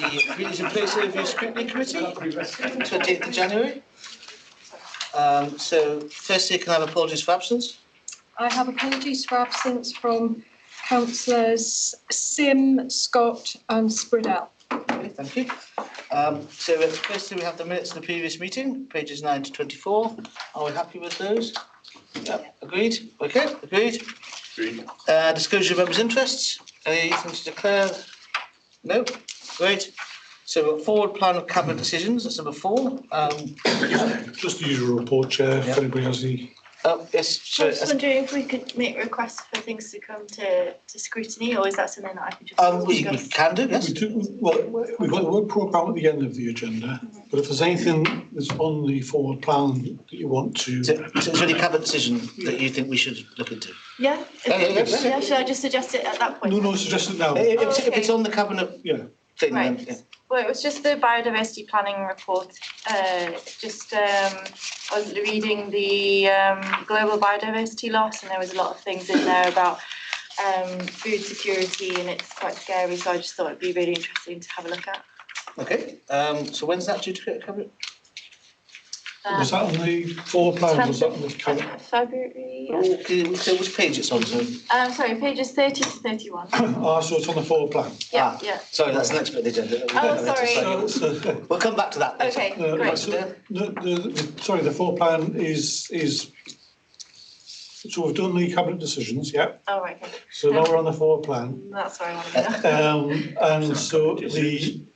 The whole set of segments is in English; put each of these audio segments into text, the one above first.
the Meetings in Place Overview Scrutiny Committee, 28th of January. So firstly, can I have apologies for absence? I have apologies for absence from councillors Sim, Scott and Spridell. Okay, thank you. So firstly, we have the minutes of the previous meeting, pages 9 to 24. Are we happy with those? Yeah, agreed. Okay, agreed. Disclosure of members' interests. Anything to declare? No? Great. So we've got forward plan of cabinet decisions, that's number 4. Just the usual report, Chair, if anybody has any. Yes. I was just wondering if we could make requests for things to come to scrutiny, or is that something that I could just We can do, yes. Well, we've got the work programme at the end of the agenda, but if there's anything that's on the forward plan that you want to... So is there any cabinet decision that you think we should look into? Yeah? Yeah, should I just suggest it at that point? No, suggest it now. If it's on the cabinet thing, right. then... Yeah. Well, it was just the biodiversity planning report. I was reading the global biodiversity loss, and there was a lot of things in there about food security, and it's quite scary. So I just thought it'd be really interesting to have a look at. Okay. So when's that due to get covered? Was that on the forward plan? Was that on the cabinet? February. Yeah. Okay, so which page it's on? Sorry, pages 30 to 31. So it's on the forward plan. Yeah. Sorry, that's the next bit of the agenda. Sorry. We'll come back to that. Okay, great. Sorry, the forward plan is... So we've done the cabinet decisions, yeah. Oh, right. Okay. So now we're on the forward plan. That's where I want to go. And so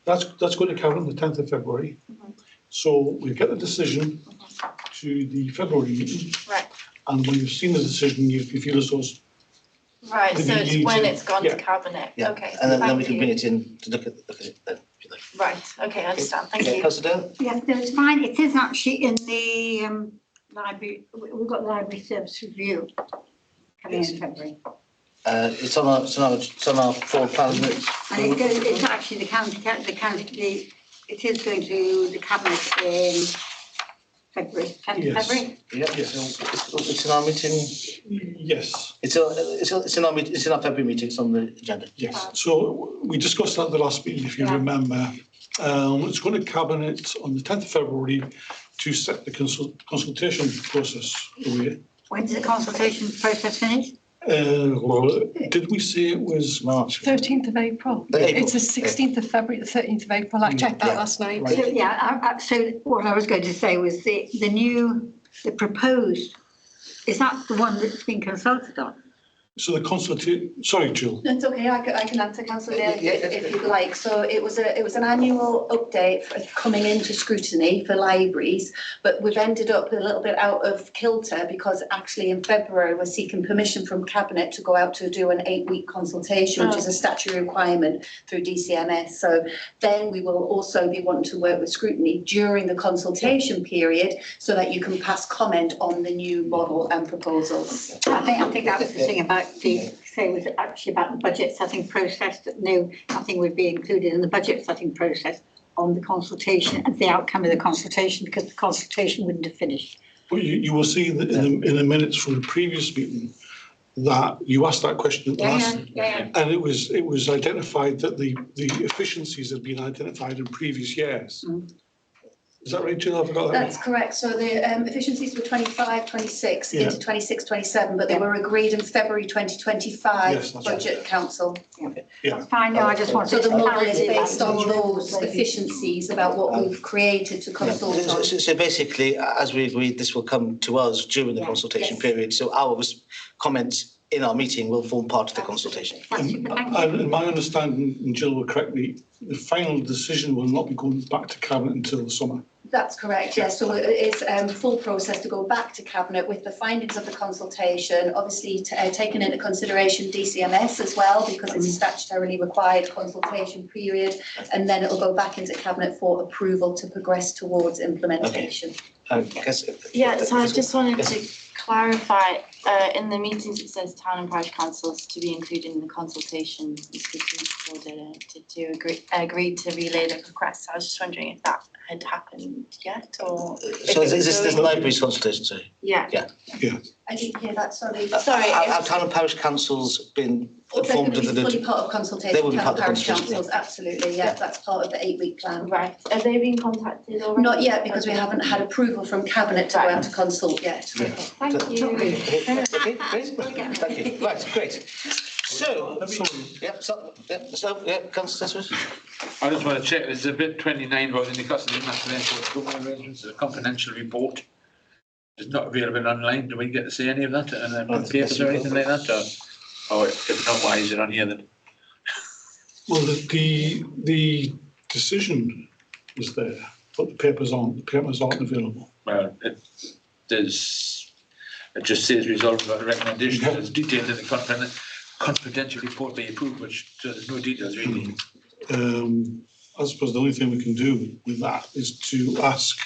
that's going to cabinet on the 10th of February. So we get the decision to the February meeting. Right. And when you've seen the decision, you feel as though... Right, so it's when it's gone to cabinet. Yeah. Okay. And then we can bring it in to look at it then, if you like. Right, okay, I understand. Thank you. Councillor Dale? Yes, no, it's fine. It is actually in the library. We've got the library service review coming in February. It's on our forward plan, isn't it? And it's actually it is going to the cabinet in February, 10th of February. Yeah, it's in our meeting. Yes. It's in our February meeting. It's on the agenda. Yes. So we discussed that at the last meeting, if you remember. It's going to cabinet on the 10th of February to set the consultation process away. When does the consultation process finish? Did we say it was March? 13th of April. It's the 16th of February, the 13th of April. I checked that last night. Right. So, so what I was going to say was the proposed, is that the one that's been consulted on? So the consultation, sorry, Jill. That's okay, I can answer, Councillor Dale, if you'd like. So it was an annual update coming into scrutiny for libraries, but we've ended up a little bit out of kilter because actually in February we're seeking permission from Cabinet to go out to do an 8-week consultation, which is a statutory requirement through DCMS. So then we will also be wanting to work with scrutiny during the consultation period so that you can pass comment on the new model and proposals. I think that was the thing about was actually about the budget setting process, that nothing would be included in the budget setting process on the consultation and the outcome of the consultation because the consultation wouldn't have finished. But you will see that in the minutes from the previous meeting that you asked that question at the last, and it was identified that the efficiencies had been identified in previous years. Is that right, Jill? I forgot that. That's correct. So the efficiencies were 25, 26 into 26, 27, but they were agreed in February 2025 Budget right. Council. That's fine. No, I just wanted so to the model is based on those efficiencies about what we've created to consult on. So basically, as we agreed, this will come to us during the consultation period. So our comments in our meeting will form part of the consultation. And my understanding, and Jill will correct me, the final decision will not be going back to Cabinet until the summer. That's correct, yes. So it is a full process to go back to Cabinet with the findings of the consultation, obviously taking into consideration DCMS as well, because it's a statutorily required consultation period, and then it will go back into Cabinet for approval to progress towards implementation. So I just wanted to clarify, in the meetings it says town and parish councils to be included in the consultation. To agree to relay the request. I was just wondering if that had happened yet, or. So is this the library's consultation, sorry? Yeah. I didn't hear that, sorry. Have town and parish councils been informed of the? Fully part of consultation. They will be town part of the parish consultation. councils, absolutely, yeah, that's part of the 8-week plan. Right. Have they been contacted already? Not yet, because we haven't had approval from cabinet to go out to consult yet. Thank you. Okay, great. Thank you. Right, great. So, Councillor Desmond? I just want to check, there's a bit 29 about the Newcastle National Airport government arrangements, a confidential report. It's not available online. Do we get to see any of that in the papers or anything like that? Or if not, why is it on here then? Well, the decision is there, but the papers aren't available. Well, it just says resolved about the recommendation. It's detailed in the confidential report be approved, which so there's no details really. I suppose the only thing we can do with that is to ask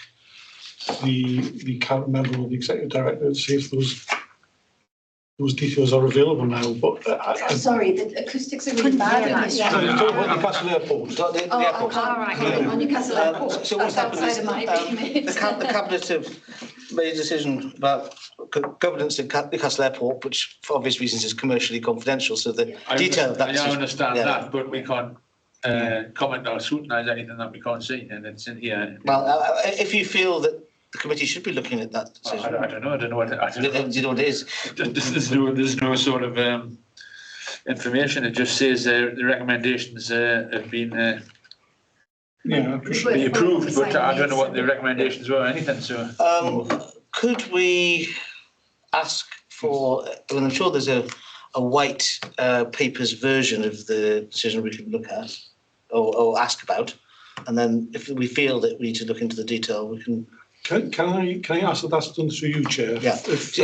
the current member of the executive director to see if those details are available now. But Sorry, the acoustics are really bad in this. Talk about Newcastle Airport. The airport. On Newcastle Airport. So what's That's happened outside of my remit. the cabinet have made a decision about governance at Newcastle Airport, which for obvious reasons is commercially confidential. So the detail of that. I understand that, but we can't comment or scrutinise anything that we can't see, and it's in here. Well, if you feel that the committee should be looking at that decision. I don't know. Do you know what it is? There's no sort of information. It just says the recommendations have been be approved, but I don't know what the recommendations were or anything. So, could we ask for? Well, I'm sure there's a white papers version of the decision we can look at or ask about, and then if we feel that we need to look into the detail, we can. Can I ask that that's done through you, Chair? Yeah. If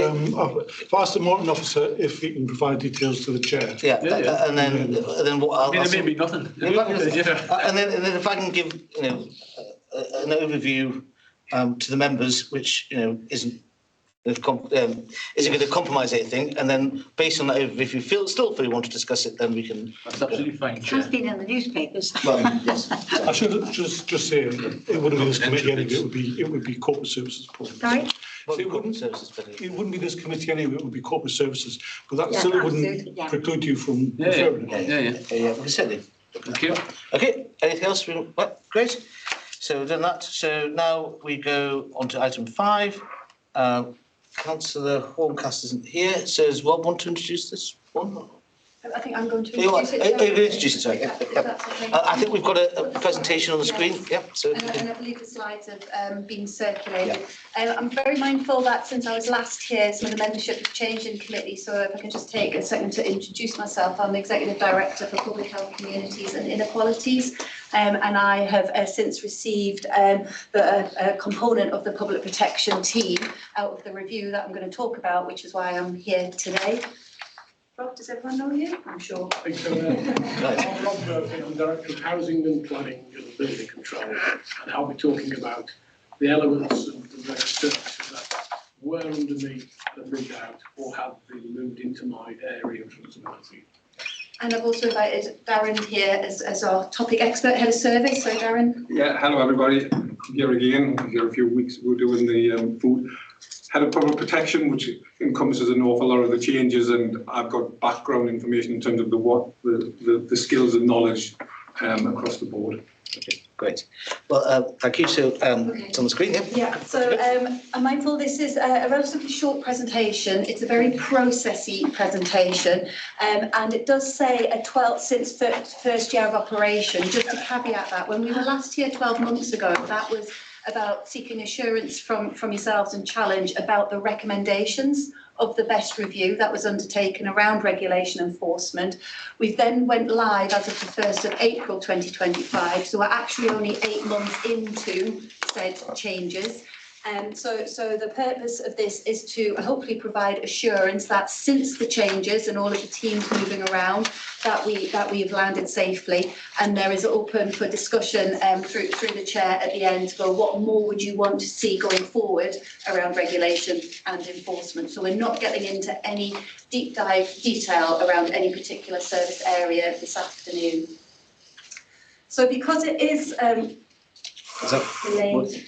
ask the Morton officer if he can provide details to the Chair. Yeah. And then what? I'll, there may be nothing. And then if I can give an overview to the members, which isn't going to compromise anything, and then based on that overview, if you still want to discuss it, then we can. That's absolutely fine, It Chair. has been in the newspapers. Well, yes. I should just say it wouldn't be this committee anyway. It would be corporate services. Probably. Sorry? So it wouldn't be this committee anyway. It would be corporate services, but that still wouldn't preclude you from referring it. Yeah. Certainly. Thank you. Okay. Anything else? Great. So we've done that. So now we go on to item 5. Councillor Horncastle isn't here, so does Rob want to introduce this one? I think I'm going to introduce it. Introduce it, sorry. I think we've got a presentation on the screen. Yes. So and I believe the slides have been circulated. I'm very mindful that since I was last here, some of the membership has changed in committee, so if I can just take a second to introduce myself. I'm the Executive Director for Public Health, Communities and Inequalities. And I have since received a component of the public protection team out of the review that I'm going to talk about, which is why I'm here today. Rob, does everyone know you? I'm sure. I'm Rob Murphy, I'm Director of Housing and Planning and Building Control, and I'll be talking about the elements of the various services that were under me and moved out or have been moved into my area of responsibility. And I've also invited Darren here as our topic expert, head of service. So Darren. Yeah, hello everybody. Here again. Here a few weeks ago doing the food. Head of public protection, which encompasses an awful lot of the changes, and I've got background information in terms of the skills and knowledge across the board. Okay, great. Well, thank you. So it's on the screen, yeah? Yeah, so I'm mindful this is a relatively short presentation. It's a very processy presentation, and it does say since first year of operation. Just to caveat that, when we were last here 12 months ago, that was about seeking assurance from yourselves and Challenge about the recommendations of the best review that was undertaken around regulation enforcement. We then went live as of the 1st of April 2025, so we're actually only 8 months into said changes. So the purpose of this is to hopefully provide assurance that since the changes and all of the teams moving around, that we've landed safely, and there is open for discussion through the chair at the end to go, what more would you want to see going forward around regulation and enforcement? So we're not getting into any deep dive detail around any particular service area this afternoon. So because it is delayed.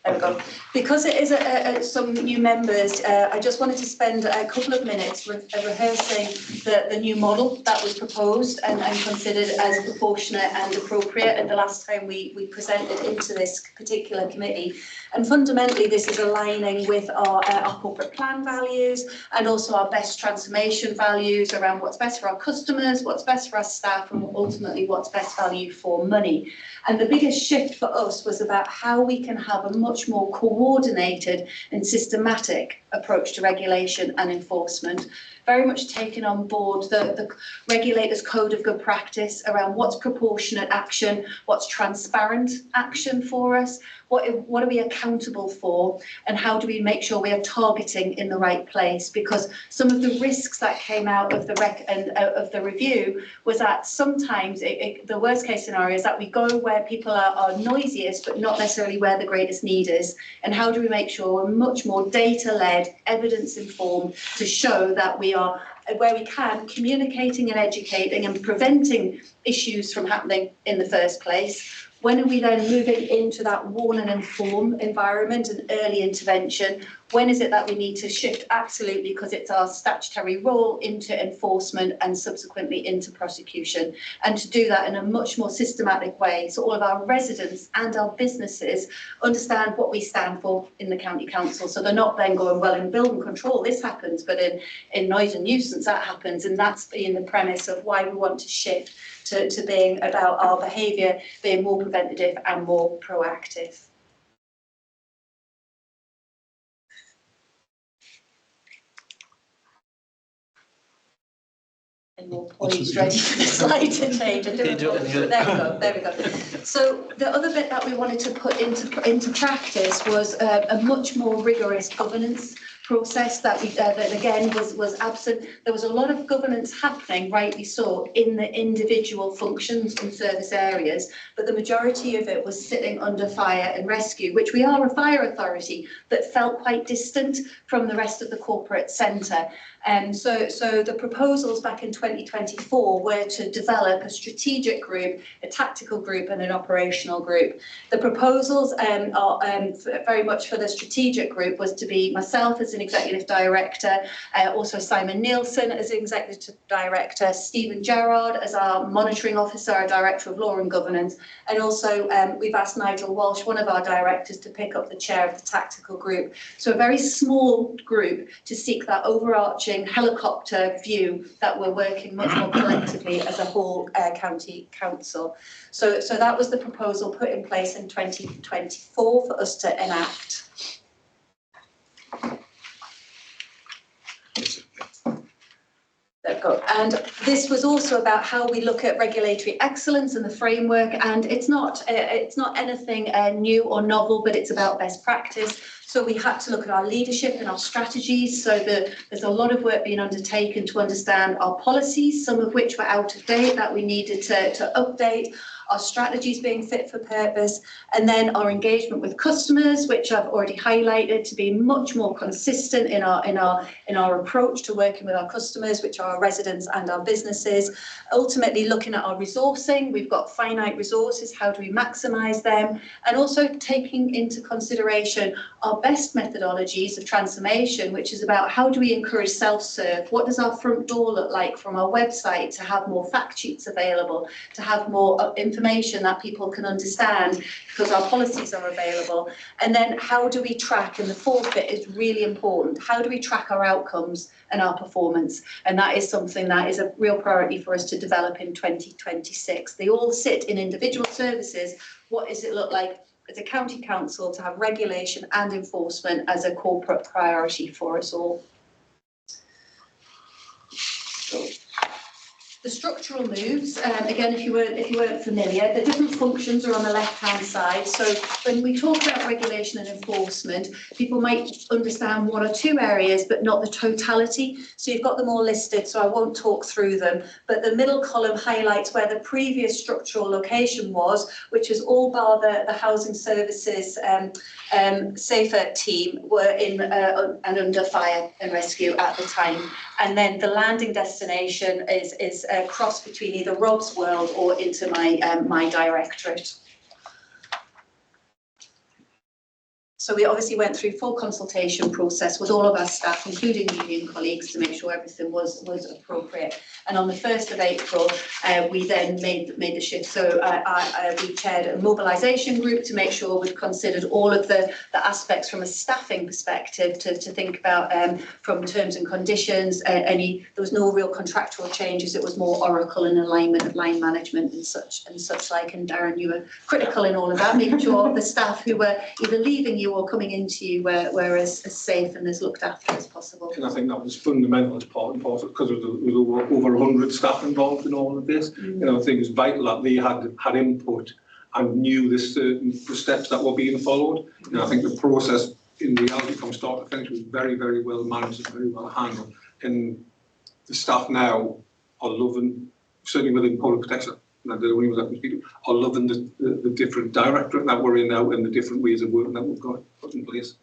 There we go. Because it is some new members, I just wanted to spend a couple of minutes rehearsing the new model that was proposed and considered as proportionate and appropriate at the last time we presented into this particular committee. And fundamentally, this is aligning with our corporate plan values and also our best transformation values around what's best for our customers, what's best for our staff, and ultimately what's best value for money. And the biggest shift for us was about how we can have a much more coordinated and systematic approach to regulation and enforcement, very much taking on board the regulator's code of good practice around what's proportionate action, what's transparent action for us, what are we accountable for, and how do we make sure we are targeting in the right place? Because some of the risks that came out of the review was that sometimes the worst case scenario is that we go where people are noisiest, but not necessarily where the greatest need is. And how do we make sure we're much more data-led, evidence-informed to show that we are, where we can, communicating and educating and preventing issues from happening in the first place? When are we then moving into that warn and inform environment and early intervention? When is it that we need to shift? Absolutely, because it's our statutory role into enforcement and subsequently into prosecution. And to do that in a much more systematic way, so all of our residents and our businesses understand what we stand for in the county council. So they're not then going, well, in building control this happens, but in noise and nuisance that happens. And that's been the premise of why we want to shift to being about our behaviour being more preventative and more proactive. And more poised, ready for the slide to change. There we go. So the other bit that we wanted to put into practice was a much more rigorous governance process that again was absent. There was a lot of governance happening, rightly so, in the individual functions and service areas, but the majority of it was sitting under fire and rescue, which we are a fire authority, but felt quite distant from the rest of the corporate centre. And so the proposals back in 2024 were to develop a strategic group, a tactical group and an operational group. The proposals are very much for the strategic group was to be myself as an executive director, also Simon Nielsen as executive director, Stephen Gerrard as our monitoring officer, our director of law and governance, and also we've asked Nigel Walsh, one of our directors, to pick up the chair of the tactical group. So a very small group to seek that overarching helicopter view that we're working much more collectively as a whole county council. So that was the proposal put in place in 2024 for us to enact. There we go. And this was also about how we look at regulatory excellence and the framework, and it's not anything new or novel, but it's about best practice. So we had to look at our leadership and our strategies. So there's a lot of work being undertaken to understand our policies, some of which were out of date that we needed to update, our strategies being fit for purpose, and then our engagement with customers, which I've already highlighted, to be much more consistent in our approach to working with our customers, which are our residents and our businesses. Ultimately looking at our resourcing, we've got finite resources, how do we maximise them, and also taking into consideration our best methodologies of transformation, which is about how do we encourage self-serve, what does our front door look like from our website to have more fact sheets available, to have more information that people can understand because our policies are available, and then how do we track, and the fourth bit is really important, how do we track our outcomes and our performance, and that is something that is a real priority for us to develop in 2026. They all sit in individual services. What does it look like as a county council to have regulation and enforcement as a corporate priority for us all? The structural moves, again, if you weren't familiar, the different functions are on the left-hand side. So when we talk about regulation and enforcement, people might understand one or two areas, but not the totality. So you've got them all listed, so I won't talk through them. But the middle column highlights where the previous structural location was, which is all bar the housing services safer team were in and under fire and rescue at the time. And then the landing destination is a cross between either Rob's world or into my directorate. So we obviously went through full consultation process with all of our staff, including union colleagues, to make sure everything was appropriate. And on the 1st of April, we then made the shift. So we chaired a mobilisation group to make sure we'd considered all of the aspects from a staffing perspective to think about from terms and conditions. There was no real contractual changes. It was more Oracle and alignment of line management and such like. And Darren, you were critical in all of that, making sure the staff who were either leaving you or coming into you were as safe and as looked after as possible. And I think that was fundamental as part and parcel, because there was over 100 staff involved in all of this. You know, I think it's vital that they had input and knew the steps that were being followed. You know, I think the process in reality from start to finish was very, very well managed and very well handled. And the staff now are loving, certainly within public protection, are loving the different directorate that we're in now and the different ways of working that we've got put in place.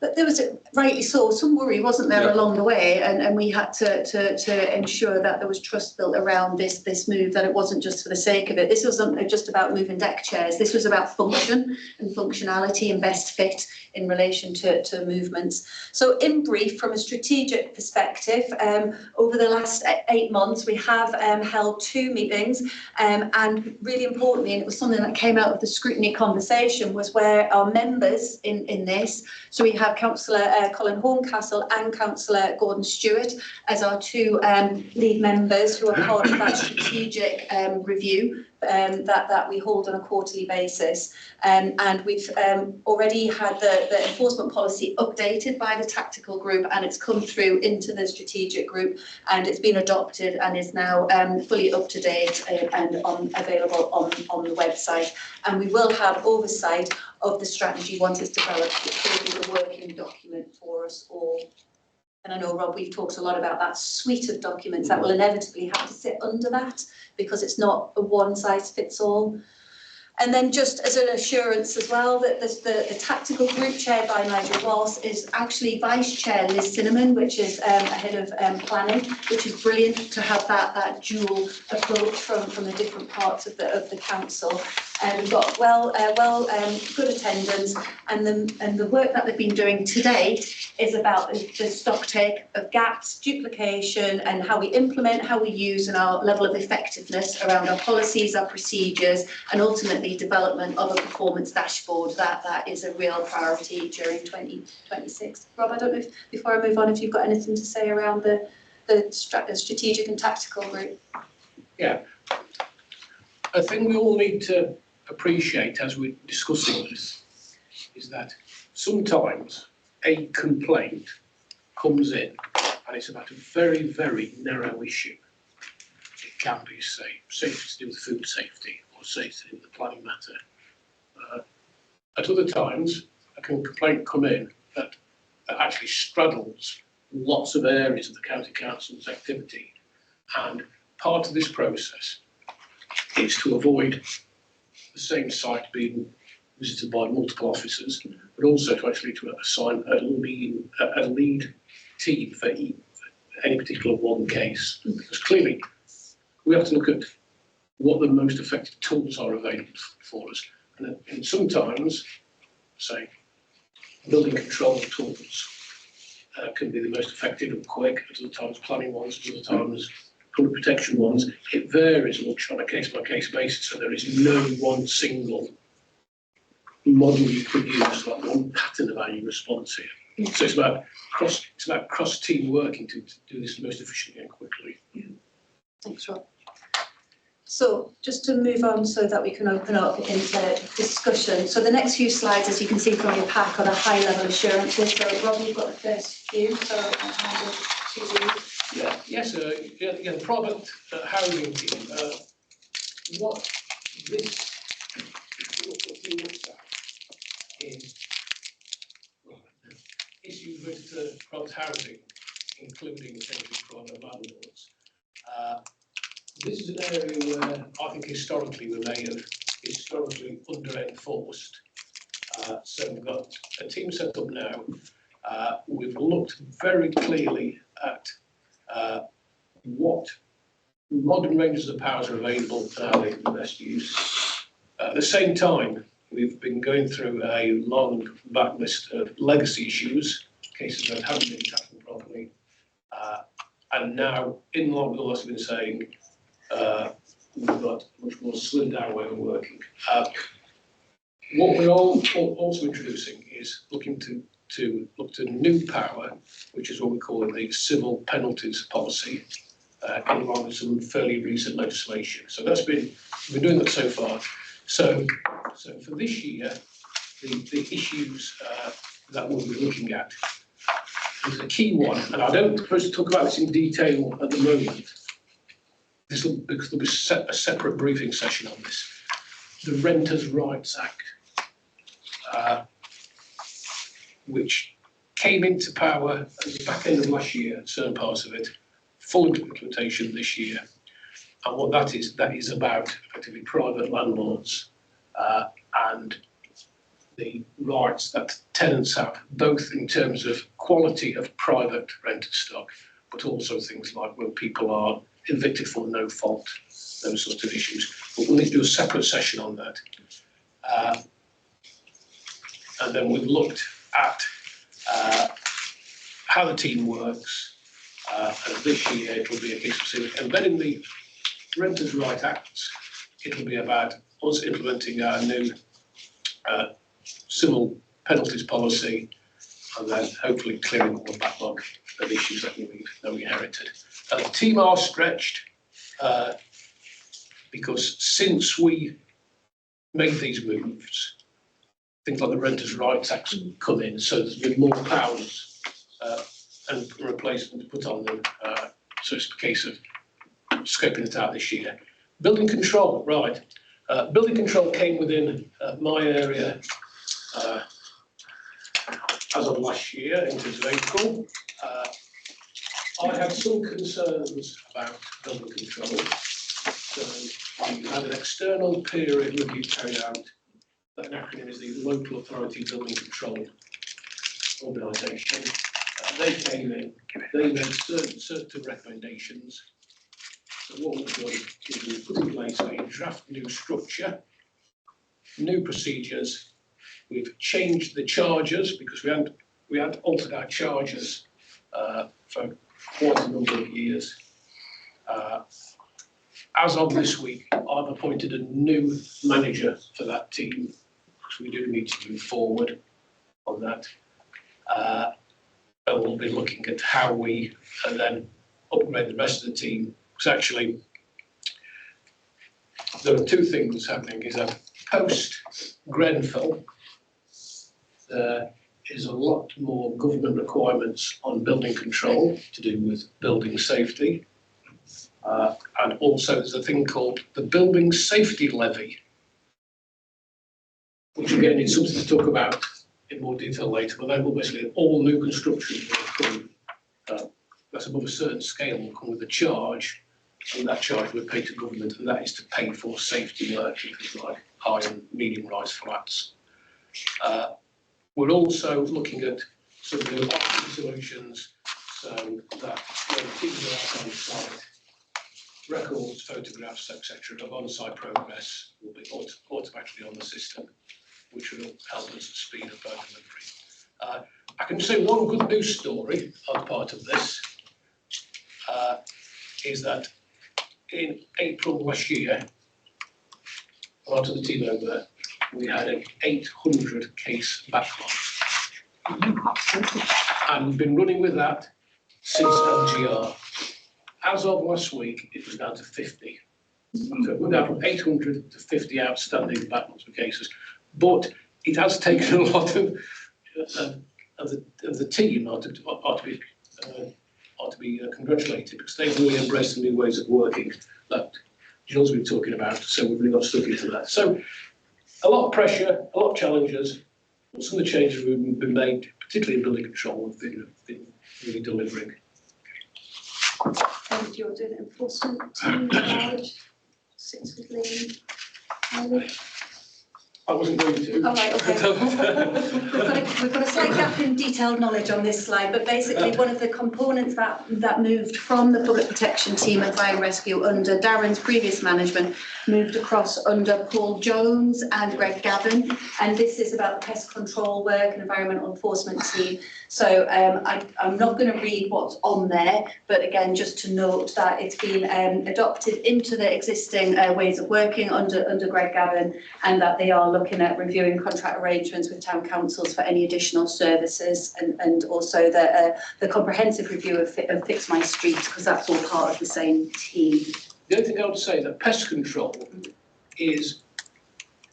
But there was, rightly so, some worry, wasn't there, along the way, and we had to ensure that there was trust built around this move, that it wasn't just for the sake of it. This wasn't just about moving deck chairs. This was about function and functionality and best fit in relation to movements. So in brief, from a strategic perspective, over the last 8 months, we have held 2 meetings, and really importantly, and it was something that came out of the scrutiny conversation, was where our members in this, so we have Councillor Colin Horncastle and Councillor Gordon Stewart as our 2 lead members who are part of that strategic review that we hold on a quarterly basis. And we've already had the enforcement policy updated by the tactical group, and it's come through into the strategic group, and it's been adopted and is now fully up to date and available on the website. And we will have oversight of the strategy once it's developed. It will be the working document for us all. And I know, Rob, we've talked a lot about that suite of documents that will inevitably have to sit under that, because it's not a one-size-fits-all. And then just as an assurance as well, that the tactical group chaired by Nigel Ross is actually Vice Chair Liz Cinnamon, which is head of planning, which is brilliant to have that dual approach from the different parts of the council. We've got good attendance, and the work that they've been doing to date is about the stock take of gaps, duplication, and how we implement, how we use, and our level of effectiveness around our policies, our procedures, and ultimately development of a performance dashboard. That is a real priority during 2026. Rob, I don't know if, before I move on, if you've got anything to say around the strategic and tactical group. Yeah, I think we all need to appreciate, as we're discussing this, is that sometimes a complaint comes in and it's about a very, very narrow issue. It can be safety to do with food safety, or safety in the planning matter. At other times, a complaint come in that actually straddles lots of areas of the county council's activity, and part of this process is to avoid the same site being visited by multiple officers, but also to actually assign a lead team for any particular one case. Because clearly we have to look at what the most effective tools are available for us. And sometimes, say, building control tools can be the most effective and quick, at other times planning ones, at other times public protection ones. It varies much on a case-by-case basis, so there is no one single model you could use, like one pattern of how you respond to it. So it's about cross-team working to do this most efficiently and quickly. Yeah. Thanks, Rob. So just to move on so that we can open up into discussion. So the next few slides, as you can see from your pack, are the high-level assurances. So Rob, you've got the first few, so I'll hand it to you. Yeah, Yes, the private housing team, what this looks at is issues with private housing, including essentially private landlords. This is an area where I think historically we may have under-enforced. So we've got a team set up now. We've looked very clearly at what modern ranges of powers are available and how they can be best used. At the same time, we've been going through a long backlist of legacy issues, cases that haven't been tackled properly. And now, in line with all I've been saying, we've got a much more slimmed down way of working. What we're also introducing is looking to look to new power, which is what we call the civil penalties policy, in line with some fairly recent legislation. So we've been doing that so far. So for this year, the issues that we'll be looking at is a key one, and I don't propose to talk about this in detail at the moment. Because there'll be a separate briefing session on this. The Renters' Rights Act, which came into power at the back end of last year, certain parts of it, full implementation this year. And what that is about effectively private landlords and the rights that tenants have, both in terms of quality of private rented stock, but also things like when people are evicted for no fault, those sorts of issues. But we'll need to do a separate session on that. And then we've looked at how the team works. And this year it will be a case of saying, embedding the Renters' Rights Act, it will be about us implementing our new civil penalties policy, and then hopefully clearing all the backlog of issues that we inherited. The team are stretched because since we made these moves, things like the Renters' Rights Act come in, so there's been more powers and replacements put on them. So it's a case of scoping it out this year. Building control, right. Building control came within my area as of last year, in terms of April. I had some concerns about building control. So we had an external peer review carried out. That acronym is the Local Authority Building Control Organisation. They came in, they made certain recommendations. So what we've done is we've put in place a draft new structure, new procedures. We've changed the charges because we had altered our charges for quite a number of years. As of this week, I've appointed a new manager for that team because we do need to move forward on that. And we'll be looking at how we then upgrade the rest of the team. Because actually, there are two things happening. Is that post Grenfell, there is a lot more government requirements on building control to do with building safety. And also there's a thing called the Building Safety Levy, which again is something to talk about in more detail later, but that will basically all new construction will come, that's above a certain scale, will come with a charge, and that charge will pay to government, and that is to pay for safety work in things like high and medium rise flats. We're also looking at some new option solutions so that when teams are out on site, records, photographs, etc. of on-site progress will be automatically on the system, which will help us speed up our delivery. I can say one good news story as part of this is that in April last year, part of the team over there, we had an 800 case backlog. And we've been running with that since LGR. As of last week, it was down to 50. So we're now from 800 to 50 outstanding backlogs for cases. But it has taken a lot of the team, are to be congratulated because they've really embraced the new ways of working that Jill's been talking about, so we've really got stuck into that. So a lot of pressure, a lot of challenges, but some of the changes we've been made, particularly in building control, have been really delivering. And you're doing enforcement team knowledge, sits with Lee. I wasn't going to. All right, okay. We've got a slight gap in detailed knowledge on this slide, but basically one of the components that moved from the public protection team and fire and rescue under Darren's previous management moved across under Paul Jones and Greg Gavin, and this is about the pest control work and environmental enforcement team. So I'm not going to read what's on there, but again, just to note that it's been adopted into the existing ways of working under Greg Gavin, and that they are looking at reviewing contract arrangements with town councils for any additional services, and also the comprehensive review of Fix My Street, because that's all part of the same team. The only thing I would say that pest control is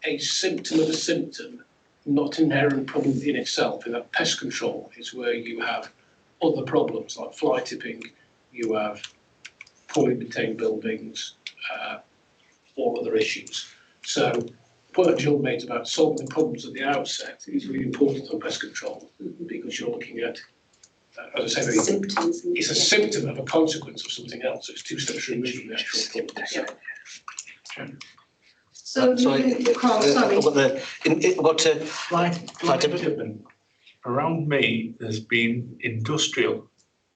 a symptom of a symptom, not an inherent problem in itself. In that pest control is where you have other problems like fly tipping, you have poorly maintained buildings, or other issues. So the point that Jill made about solving the problems at the outset is really important on pest control, because you're looking at, as I say, Symptoms. it's a symptom of a consequence of something else. So it's two steps removed from the actual problem. So moving across, sorry. I've got fly tipping. Tipping. Around me, there's been industrial.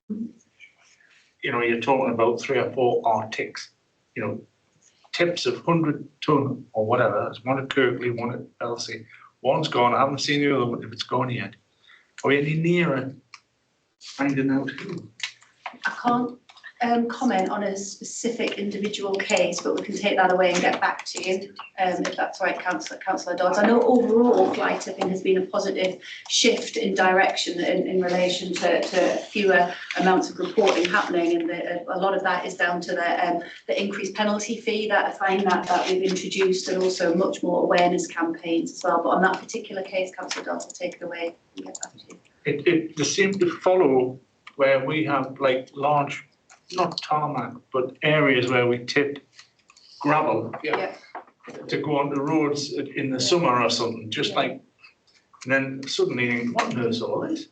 You know, you're talking about 3 or 4 Arctics, you know, tips of 100 ton or whatever. There's one at Kirkley, one at Elsie. One's gone. I haven't seen the other one if it's gone yet. Are we any nearer finding out who? I can't comment on a specific individual case, but we can take that away and get back to you, if that's right, Councillor Dodds. I know overall fly tipping has been a positive shift in direction in relation to fewer amounts of reporting happening, and a lot of that is down to the increased penalty fee that I find that we've introduced, and also much more awareness campaigns as well. But on that particular case, Councillor Dodds will take it away and get back to you. It seems to follow where we have like large, not tarmac, but areas where we tip gravel to go on the roads in the summer or something, just like, and then suddenly, what on earth's all this?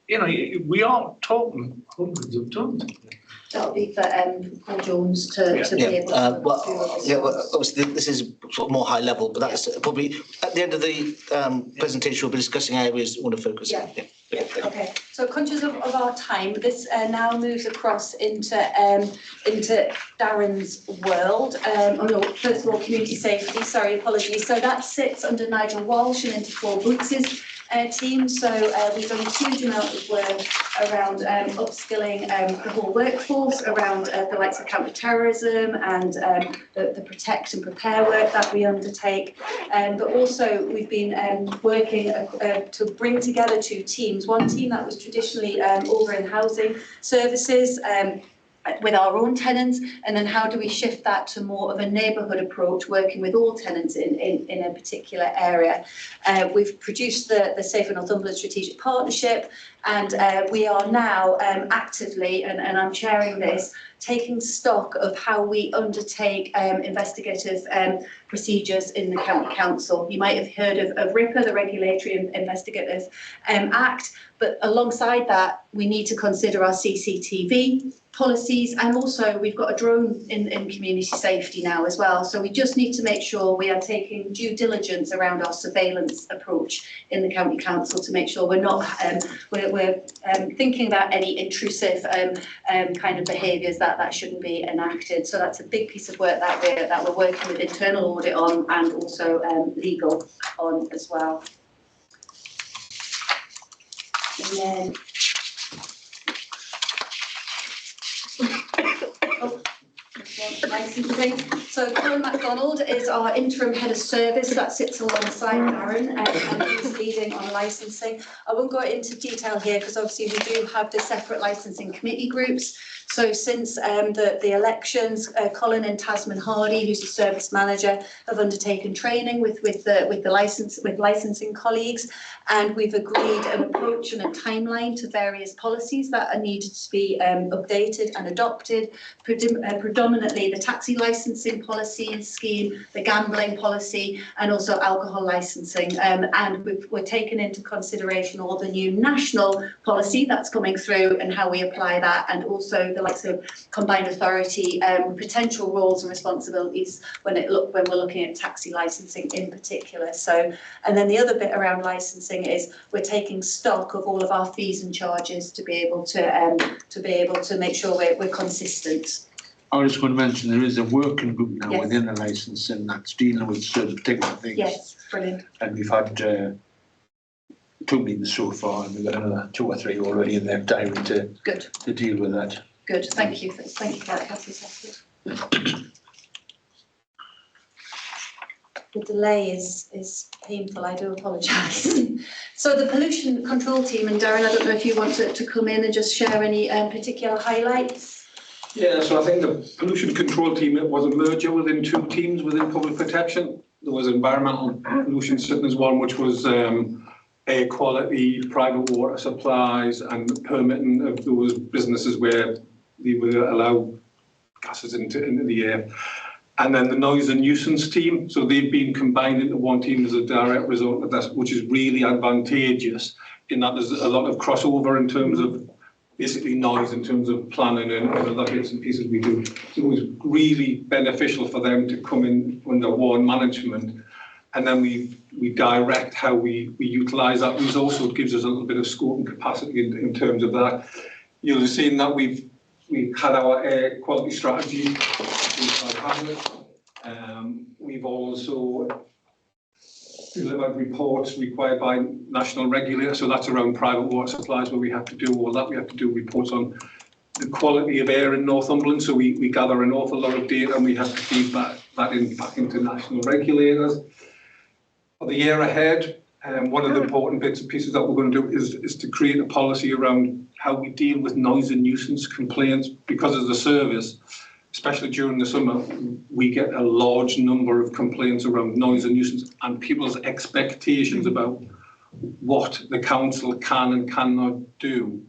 You know, we are talking hundreds of tons. That'll be for Paul Jones to be able to Well, obviously this is sort of more high level, but that's probably at the end of the presentation. We'll be discussing areas we want to focus on. Okay, so conscious of our time, this now moves across into Darren's world. First of all, community safety, sorry, apologies. So that sits under Nigel Walsh and into Paul Boots's team. So we've done a huge amount of work around upskilling the whole workforce, around the likes of counter-terrorism and the protect and prepare work that we undertake. But also we've been working to bring together 2 teams. One team that was traditionally over in housing services, with our own tenants, and then how do we shift that to more of a neighbourhood approach, working with all tenants in a particular area. We've produced the Safer Northumberland Strategic Partnership, and we are now actively, and I'm chairing this, taking stock of how we undertake investigative procedures in the County Council. You might have heard of RIPA, the Regulatory and Investigative Act, but alongside that, we need to consider our CCTV policies, and also we've got a drone in community safety now as well. So we just need to make sure we are taking due diligence around our surveillance approach in the County Council to make sure we're not we're thinking about any intrusive kind of behaviours that shouldn't be enacted. So that's a big piece of work that we're working with internal audit on, and also legal on as well. And then licensing. So Colin MacDonald is our interim head of service that sits alongside Darren, and he's leading on licensing. I won't go into detail here because obviously we do have the separate licensing committee groups. So since the elections, Colin and Tasman Hardy, who's the service manager, have undertaken training with the licensing colleagues, and we've agreed an approach and a timeline to various policies that are needed to be updated and adopted, predominantly the taxi licensing policy and scheme, the gambling policy, and also alcohol licensing. And we're taking into consideration all the new national policy that's coming through and how we apply that, and also the likes of combined authority potential roles and responsibilities when we're looking at taxi licensing in particular. So, and then the other bit around licensing is we're taking stock of all of our fees and charges to be able to make sure we're consistent. I was going to mention there is a working group now Yes. within the licensing that's dealing with certain particular things. Yes, brilliant. And we've had 2 meetings so far, and we've got another 2 or 3 already in their diary to deal with that. Good. Thank you for that, Councillor. The delay is painful, I do apologise. So the pollution control team, and Darren, I don't know if you want to come in and just share any particular highlights. Yeah, so I think the pollution control team, it was a merger within 2 teams within public protection. There was environmental pollution sitting as one, which was air quality, private water supplies, and permitting of those businesses where they would allow gases into the air. And then the noise and nuisance team, so they've been combined into one team as a direct result of that, which is really advantageous in that there's a lot of crossover in terms of basically noise, in terms of planning and other bits and pieces we do. So it was really beneficial for them to come in under one management, and then we direct how we utilise that resource, so it gives us a little bit of scope and capacity in terms of that. You'll have seen that we've had our air quality strategy. We've also delivered reports required by national regulators, so that's around private water supplies where we have to do all that. We have to do reports on the quality of air in Northumberland, so we gather an awful lot of data and we have to feed that back into national regulators. For the year ahead, one of the important bits and pieces that we're going to do is to create a policy around how we deal with noise and nuisance complaints, because as a service, especially during the summer, we get a large number of complaints around noise and nuisance, and people's expectations about what the council can and cannot do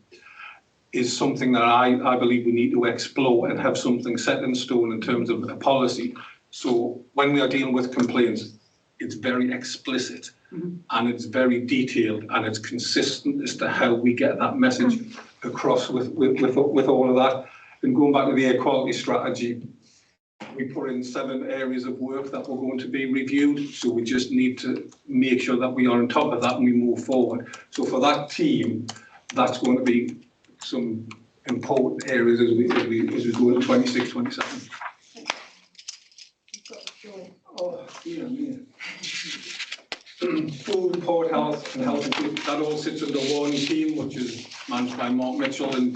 is something that I believe we need to explore and have something set in stone in terms of a policy. So when we are dealing with complaints, it's very explicit and it's very detailed and it's consistent as to how we get that message across with all of that. And going back to the air quality strategy, we put in 7 areas of work that were going to be reviewed. So we just need to make sure that we are on top of that and we move forward. So for that team, that's going to be some important areas as we go into 26, 27. Oh, dear me. Food, port health and health and safety, that all sits under one team, which is managed by Mark Mitchell, and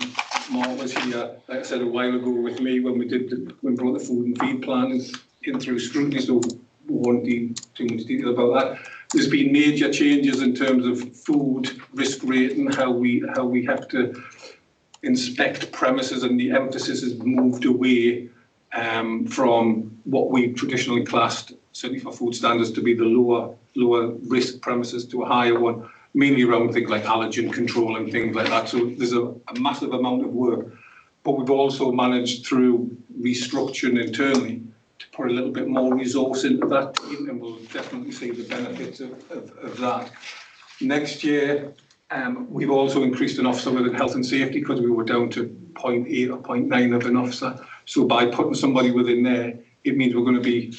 Mark was here, like I said, a while ago with me when we brought the food and feed plan in through scrutiny, so we won't do too much detail about that. There's been major changes in terms of food risk rating, how we have to inspect premises, and the emphasis has moved away from what we traditionally classed, certainly for food standards, to be the lower risk premises to a higher one, mainly around things like allergen control and things like that. So there's a massive amount of work, but we've also managed through restructuring internally to put a little bit more resource into that team, and we'll definitely see the benefits of that. Next year, we've also increased an officer within health and safety because we were down to 0.8 or 0.9 of an officer. So by putting somebody within there, it means we're going to be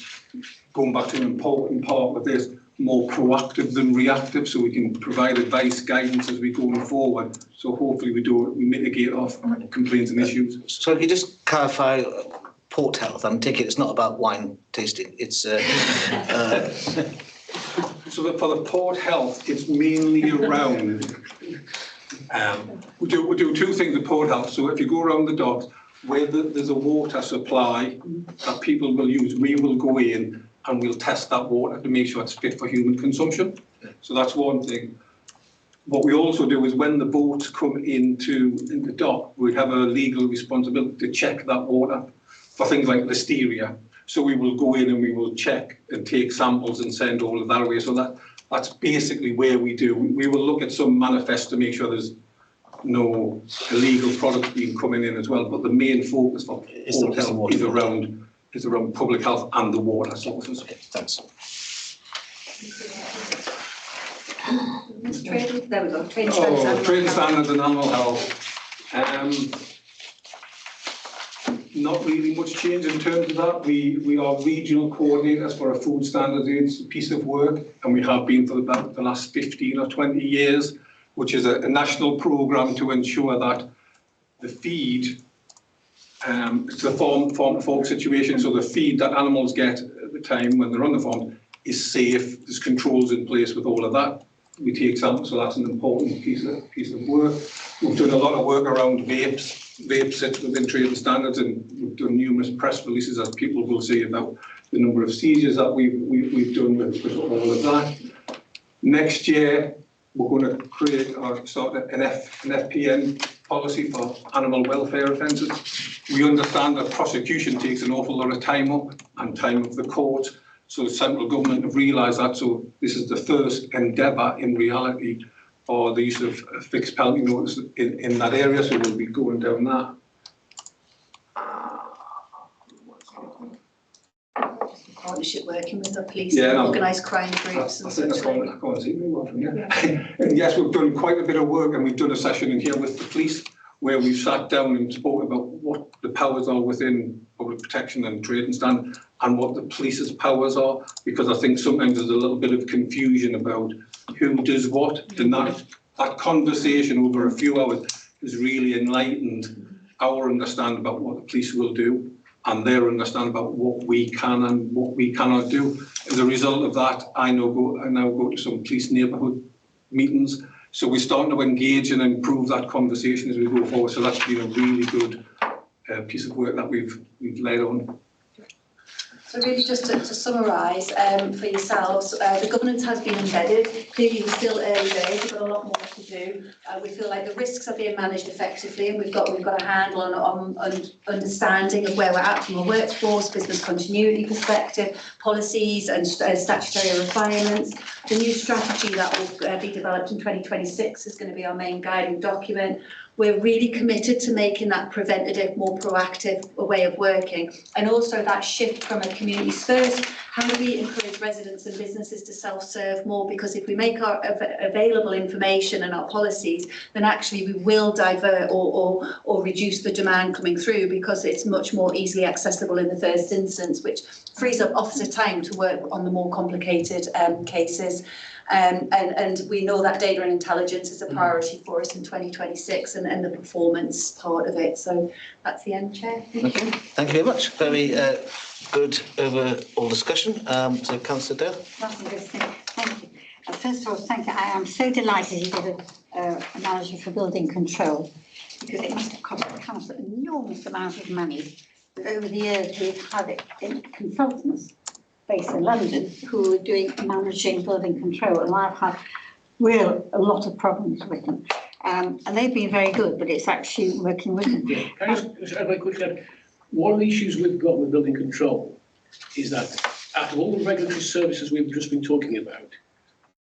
going back to an important part with this, more proactive than reactive, so we can provide advice, guidance as we go forward. So hopefully we mitigate off complaints and issues. So can you just clarify port health? I'm taking it's not about wine tasting. It's So for the port health, it's mainly around. We do 2 things with port health. So if you go around the docks, where there's a water supply that people will use, we will go in and we'll test that water to make sure it's fit for human consumption. So that's one thing. What we also do is when the boats come into dock, we have a legal responsibility to check that water for things like listeria. So we will go in and we will check and take samples and send all of that away. So that's basically where we do. We will look at some manifest to make sure there's no illegal products being coming in as well. But the main focus for Port Health is around public health and the water sources. Okay, thanks. Trade, there we go, trade Trade standards and animal health. Not really much change in terms of that. We are regional coordinators for a food standards agency piece of work, and we have been for about the last 15 or 20 years, which is a national programme to ensure that the feed, it's a farm-to-fork situation, so the feed that animals get at the time when they're on the farm is safe. There's controls in place with all of that. We take samples, so that's an important piece of work. We've done a lot of work around vapes. Vape sits within trade and standards, and we've done numerous press releases, as people will see, about the number of seizures that we've done with all of that. Next year, we're going to create or start an FPN policy for animal welfare offences. We understand that prosecution takes an awful lot of time up and time of the court. So the central government have realised that. So this is the first endeavour in reality for the use of fixed penalty notice in that area. So we'll be going down that. Partnership working with the police and organised crime groups and such. I can't see very well from here. And yes, we've done quite a bit of work, and we've done a session in here with the police where we've sat down and spoke about what the powers are within public protection and trade and stand, and what the police's powers are, because I think sometimes there's a little bit of confusion about who does what, and that conversation over a few hours has really enlightened our understanding about what the police will do and their understanding about what we can and what we cannot do. As a result of that, I now go to some police neighbourhood meetings. So we're starting to engage and improve that conversation as we go forward. So that's been a really good piece of work that we've laid on. So really just to summarise for yourselves, the governance has been embedded. Clearly we're still early days, we've got a lot more to do. We feel like the risks are being managed effectively, and we've got a handle on understanding of where we're at from a workforce, business continuity perspective, policies and statutory requirements. The new strategy that will be developed in 2026 is going to be our main guiding document. We're really committed to making that preventative, more proactive way of working, and also that shift from a communities first. How do we encourage residents and businesses to self-serve more? Because if we make our available information and our policies, then actually we will divert or reduce the demand coming through, because it's much more easily accessible in the first instance, which frees up officer time to work on the more complicated cases. And we know that data and intelligence is a priority for us in 2026 and the performance part of it. So that's the end, Chair. Thank you. Thank you very much. Very good overall discussion. So Councillor Dale. That's interesting. Thank you. First of all, thank you. I am so delighted you got a manager for building control, because it must have cost the council an enormous amount of money. But over the years, we've had consultants based in London who are managing building control, and I've had a lot of problems with them. And they've been very good, but it's actually working with them. Yeah. Can I just add very quickly? One of the issues we've got with building control is that out of all the regulatory services we've just been talking about,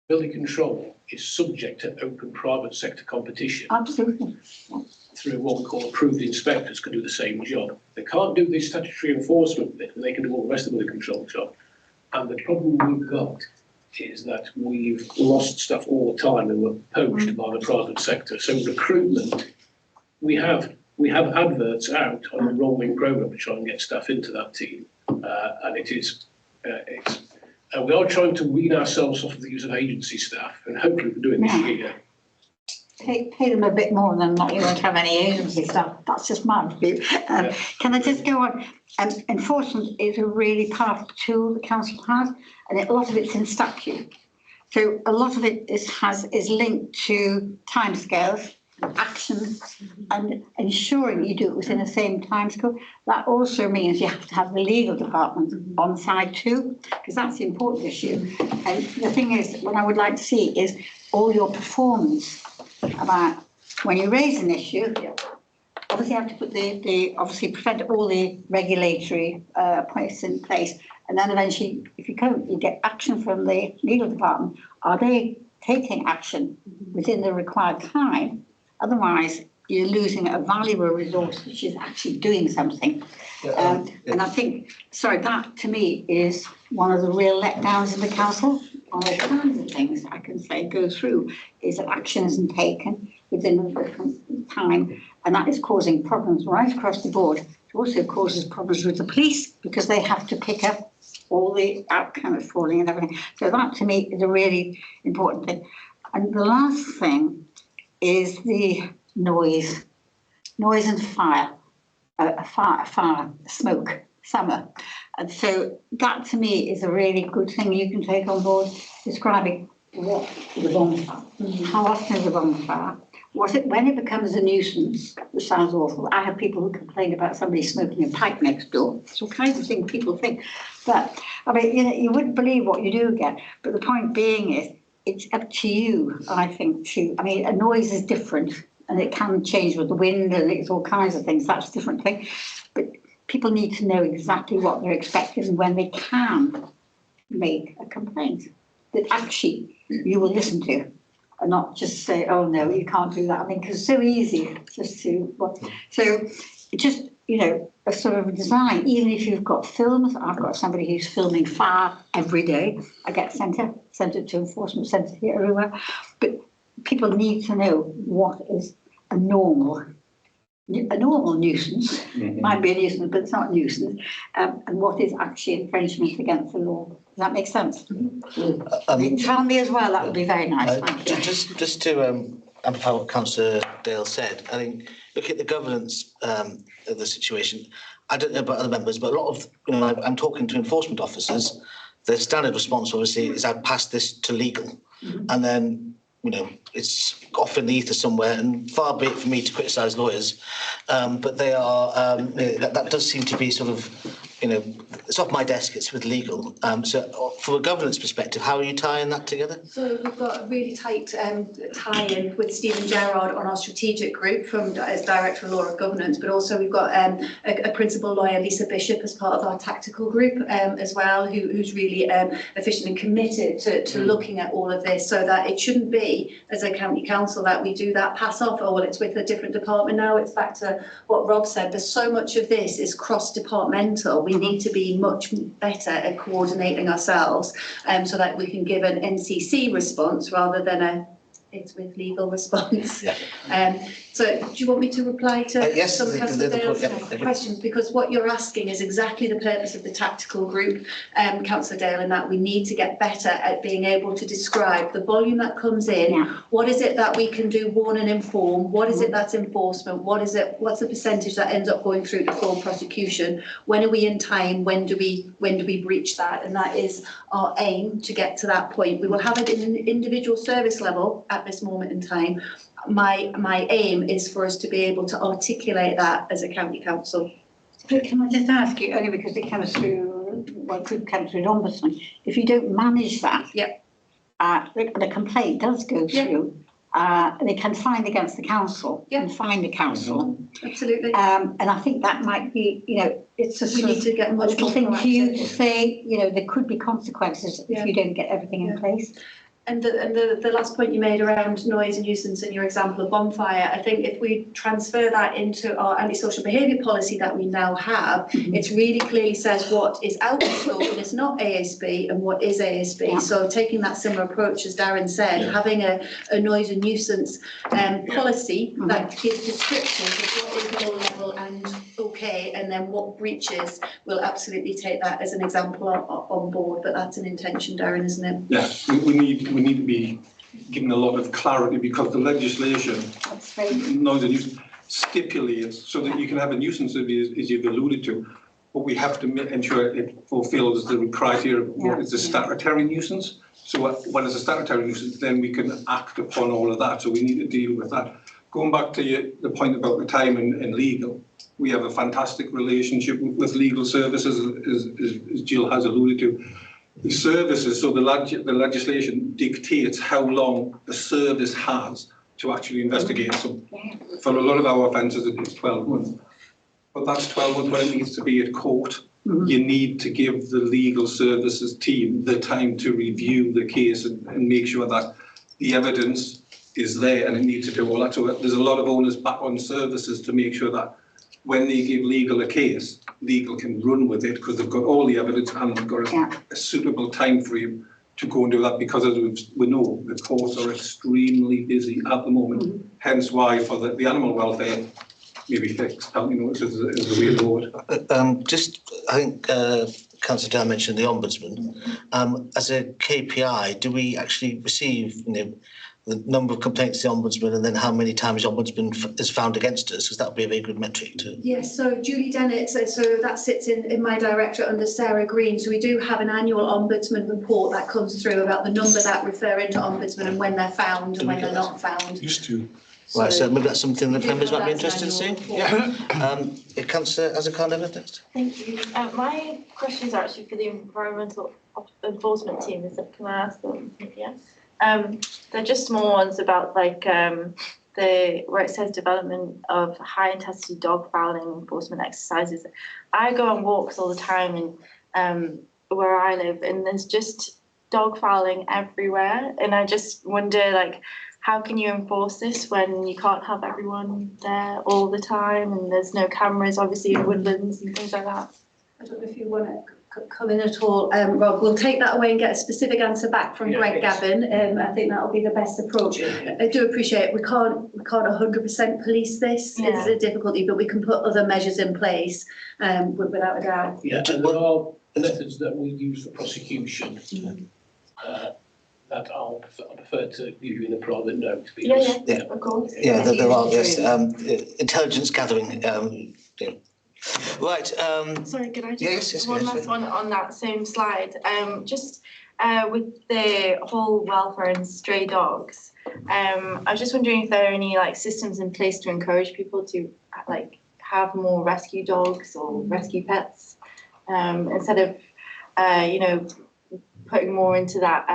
building control is subject to open private sector competition. Absolutely. Through what we call approved inspectors can do the same job. They can't do the statutory enforcement bit, but they can do all the rest of the control job. And the problem we've got is that we've lost staff all the time and we're poached by the private sector. So recruitment, we have adverts out on a rolling programme to try and get staff into that team, and we are trying to wean ourselves off of the use of agency staff, and hopefully we're doing this year. Pay them a bit more than not. You won't have any agency stuff. That's just my view. Can I just go on? Enforcement is a really powerful tool the council has, and a lot of it's in statute. So a lot of it is linked to timescales, action, and ensuring you do it within the same timescale. That also means you have to have the legal department on side too, because that's the important issue. And the thing is, what I would like to see is all your performance about when you raise an issue, obviously you have to put obviously prevent all the regulatory points in place. And then eventually, if you can't, you get action from the legal department. Are they taking action within the required time? Otherwise, you're losing a valuable resource which is actually doing something. And I think, that to me is one of the real letdowns in the council. All kinds of things I can say go through is that action isn't taken within a different time, and that is causing problems right across the board. It also causes problems with the police because they have to pick up all the outcome of falling and everything. So that to me is a really important thing. And the last thing is the noise and fire, smoke, summer. And so that to me is a really good thing you can take on board, describing what is a bonfire, how often is a bonfire, when it becomes a nuisance, which sounds awful. I have people who complain about somebody smoking a pipe next door. It's all kinds of things people think. But I mean, you wouldn't believe what you do get. But the point being is, it's up to you, I think, a noise is different and it can change with the wind and it's all kinds of things. That's a different thing. But people need to know exactly what they're expecting and when they can make a complaint that actually you will listen to. And not just say, oh no, you can't do that. I mean, because it's so easy just to, so just, a sort of design, even if you've got films, I've got somebody who's filming fire every day. I get sent it to enforcement centre here everywhere. But people need to know what is a normal nuisance. It might be a nuisance, but it's not a nuisance. And what is actually infringement against the law. Does that make sense? Tell me as well, that would be very nice. Thank you. Just to amplify what Councillor Dale said, I think look at the governance of the situation. I don't know about other members, but a lot of, I'm talking to enforcement officers. The standard response obviously is I'd pass this to legal, and then it's off in the ether somewhere, and far be it for me to criticise lawyers, but they are that does seem to be sort of it's off my desk, it's with legal. So from a governance perspective, how are you tying that together? So we've got a really tight tie-in with Stephen Gerrard on our strategic group as Director of Law and Governance, but also we've got a principal lawyer, Lisa Bishop, as part of our tactical group as well, who's really efficient and committed to looking at all of this, so that it shouldn't be, as a county council, that we do that pass off, well, it's with a different department now. It's back to what Rob said. There's so much of this is cross-departmental. We need to be much better at coordinating ourselves so that we can give an NCC response rather than it's with legal response. So do you want me to reply to some of Councillor Dale's questions? Because what you're asking is exactly the purpose of the tactical group, Councillor Dale, in that we need to get better at being able to describe the volume that comes in. What is it that we can do, warn and inform? What is it that's enforcement? What's the percentage that ends up going through to full prosecution? When are we in time? When do we breach that? And that is our aim, to get to that point. We will have it in an individual service level at this moment in time. My aim is for us to be able to articulate that as a county council. But can I just ask you, only because it comes through, could come through an ombudsman, if you don't manage that, the complaint does go through, they can find against the council and find the council. Absolutely. And I think that might be, it's a need to get much little thing for you to say, there could be consequences if you don't get everything in place. And the last point you made around noise and nuisance in your example of bonfire, I think if we transfer that into our antisocial behaviour policy that we now have, it really clearly says what is out of scope and it's not ASB and what is ASB. So taking that similar approach, as Darren said, having a noise and nuisance policy that gives descriptions of what is low level and okay, and then what breaches, we'll absolutely take that as an example on board. But that's an intention, Darren, isn't it? Yeah, we need to be given a lot of clarity, because the legislation, noise and nuisance, stipulates so that you can have a nuisance, as you've alluded to, but we have to ensure it fulfills the criteria of what is a statutory nuisance. So what is a statutory nuisance, then we can act upon all of that. So we need to deal with that. Going back to the point about the time in legal, we have a fantastic relationship with legal services, as Jill has alluded to. the services, so the legislation dictates how long the service has to actually investigate. So for a lot of our offences, it's 12 months. But that's 12 months when it needs to be at court. You need to give the legal services team the time to review the case and make sure that the evidence is there, and it needs to do all that. So there's a lot of onus back on services to make sure that when they give legal a case, legal can run with it because they've got all the evidence and they've got a suitable time frame to go and do that, because as we know, the courts are extremely busy at the moment. Hence why for the animal welfare, maybe fixed penalty notices is the way to go. I think Councillor Dan mentioned the Ombudsman. As a KPI, do we actually receive, the number of complaints to the Ombudsman and then how many times the Ombudsman is found against us? Because that would be a very good metric to... Yes, so Julie Dennett, so that sits in my directorate under Sarah Green. So we do have an annual Ombudsman report that comes through about the number that refer into Ombudsman and when they're found and when they're not found. Used to. Right, so maybe that's something that members might be interested in seeing. Yeah. Councillor Azarkan next. Thank you. My questions are actually for the environmental enforcement team. Can I ask them? Yeah. They're just small ones about like where it says development of high intensity dog fouling enforcement exercises. I go on walks all the time in where I live, and there's just dog fouling everywhere, and I just wonder, like, how can you enforce this when you can't have everyone there all the time and there's no cameras, obviously, in woodlands and things like that? I don't know if you want to come in at all, Rob. We'll take that away and get a specific answer back from Greg Gavin. I think that'll be the best approach. I do appreciate we can't 100% police this. Yeah. It's a difficulty, but we can put other measures in place without a doubt. Yeah, and there are methods that we use for prosecution. That I'll prefer to give you in a private note. Yeah, of course. Yeah, there are, yes. Intelligence gathering. Right. Sorry, can I just one last one on that same slide? Just with the whole welfare and stray dogs, I was just wondering if there are any like systems in place to encourage people to like have more rescue dogs or rescue pets, instead of putting more into that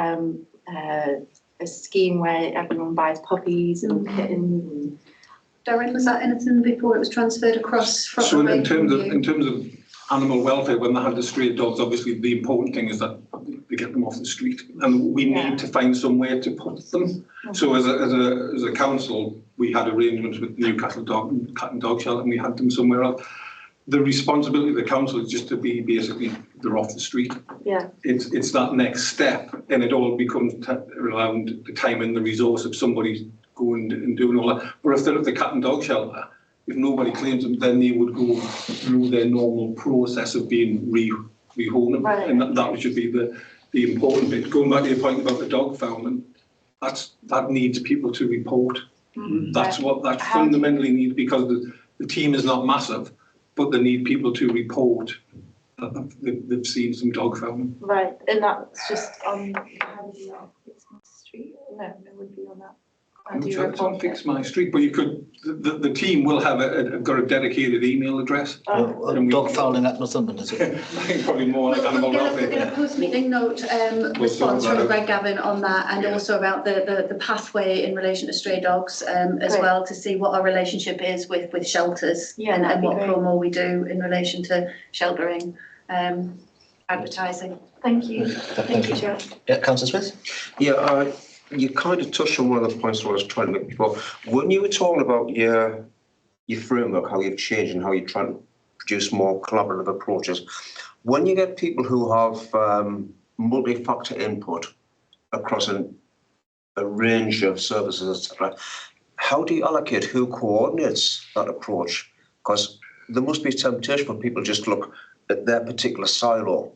a scheme where everyone buys puppies and kittens. Darren, was that anything before it was transferred across from? So in terms of animal welfare, when they had the stray dogs, obviously the important thing is that they get them off the street, and we need to find somewhere to put them. So as a council, we had arrangements with Newcastle Cat and Dog Shelter, and we had them somewhere else. The responsibility of the council is just to be basically they're off the street. Yeah. It's that next step, and it all becomes around the time and the resource of somebody going and doing all that. But if they're at the cat and dog shelter, if nobody claims them, then they would go through their normal process of being rehomed, right. And that should be the important bit. Going back to your point about the dog fouling, that needs people to report. That's what that fundamentally needs, because the team is not massive. But they need people to report that they've seen some dog fouling. Right, and that's just on Fix My Street? No, it would be on that. I'm not sure it's on Fix My Street, but you could. The team will have got a dedicated email address. Dog fouling at Northumberland, is it? I think probably more like animal welfare. We're going to post-meeting note response from Greg Gavin on that, and also about the pathway in relation to stray dogs as well, to see what our relationship is with shelters, and what promo we do in relation to sheltering, advertising. Thank you. Thank you, Chair. Yeah, Councillor Smith? Yeah, you kind of touched on one of the points I was trying to make before. When you were talking about your framework, how you've changed and how you're trying to produce more collaborative approaches, when you get people who have multi-factor input across a range of services, etc., how do you allocate who coordinates that approach? Because there must be a temptation for people just to look at their particular silo.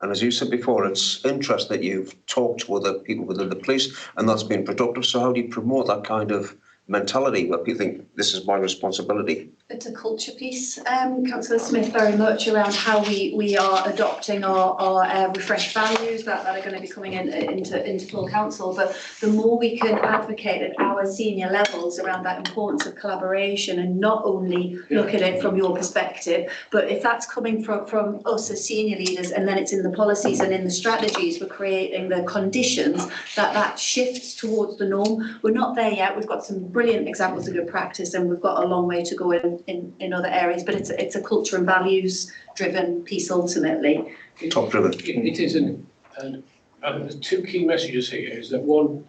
And as you said before, it's interesting that you've talked to other people within the police and that's been productive. So how do you promote that kind of mentality where people think this is my responsibility? It's a culture piece, Councillor Smith, very much around how we are adopting our refreshed values that are going to be coming into full council. But the more we can advocate at our senior levels around that importance of collaboration and not only look at it from your perspective, but if that's coming from us as senior leaders, and then it's in the policies and in the strategies, we're creating the conditions that shifts towards the norm. We're not there yet. We've got some brilliant examples of good practice, and we've got a long way to go in other areas, but it's a culture and values driven piece ultimately. Top driven. It is, and the two key messages here is that one,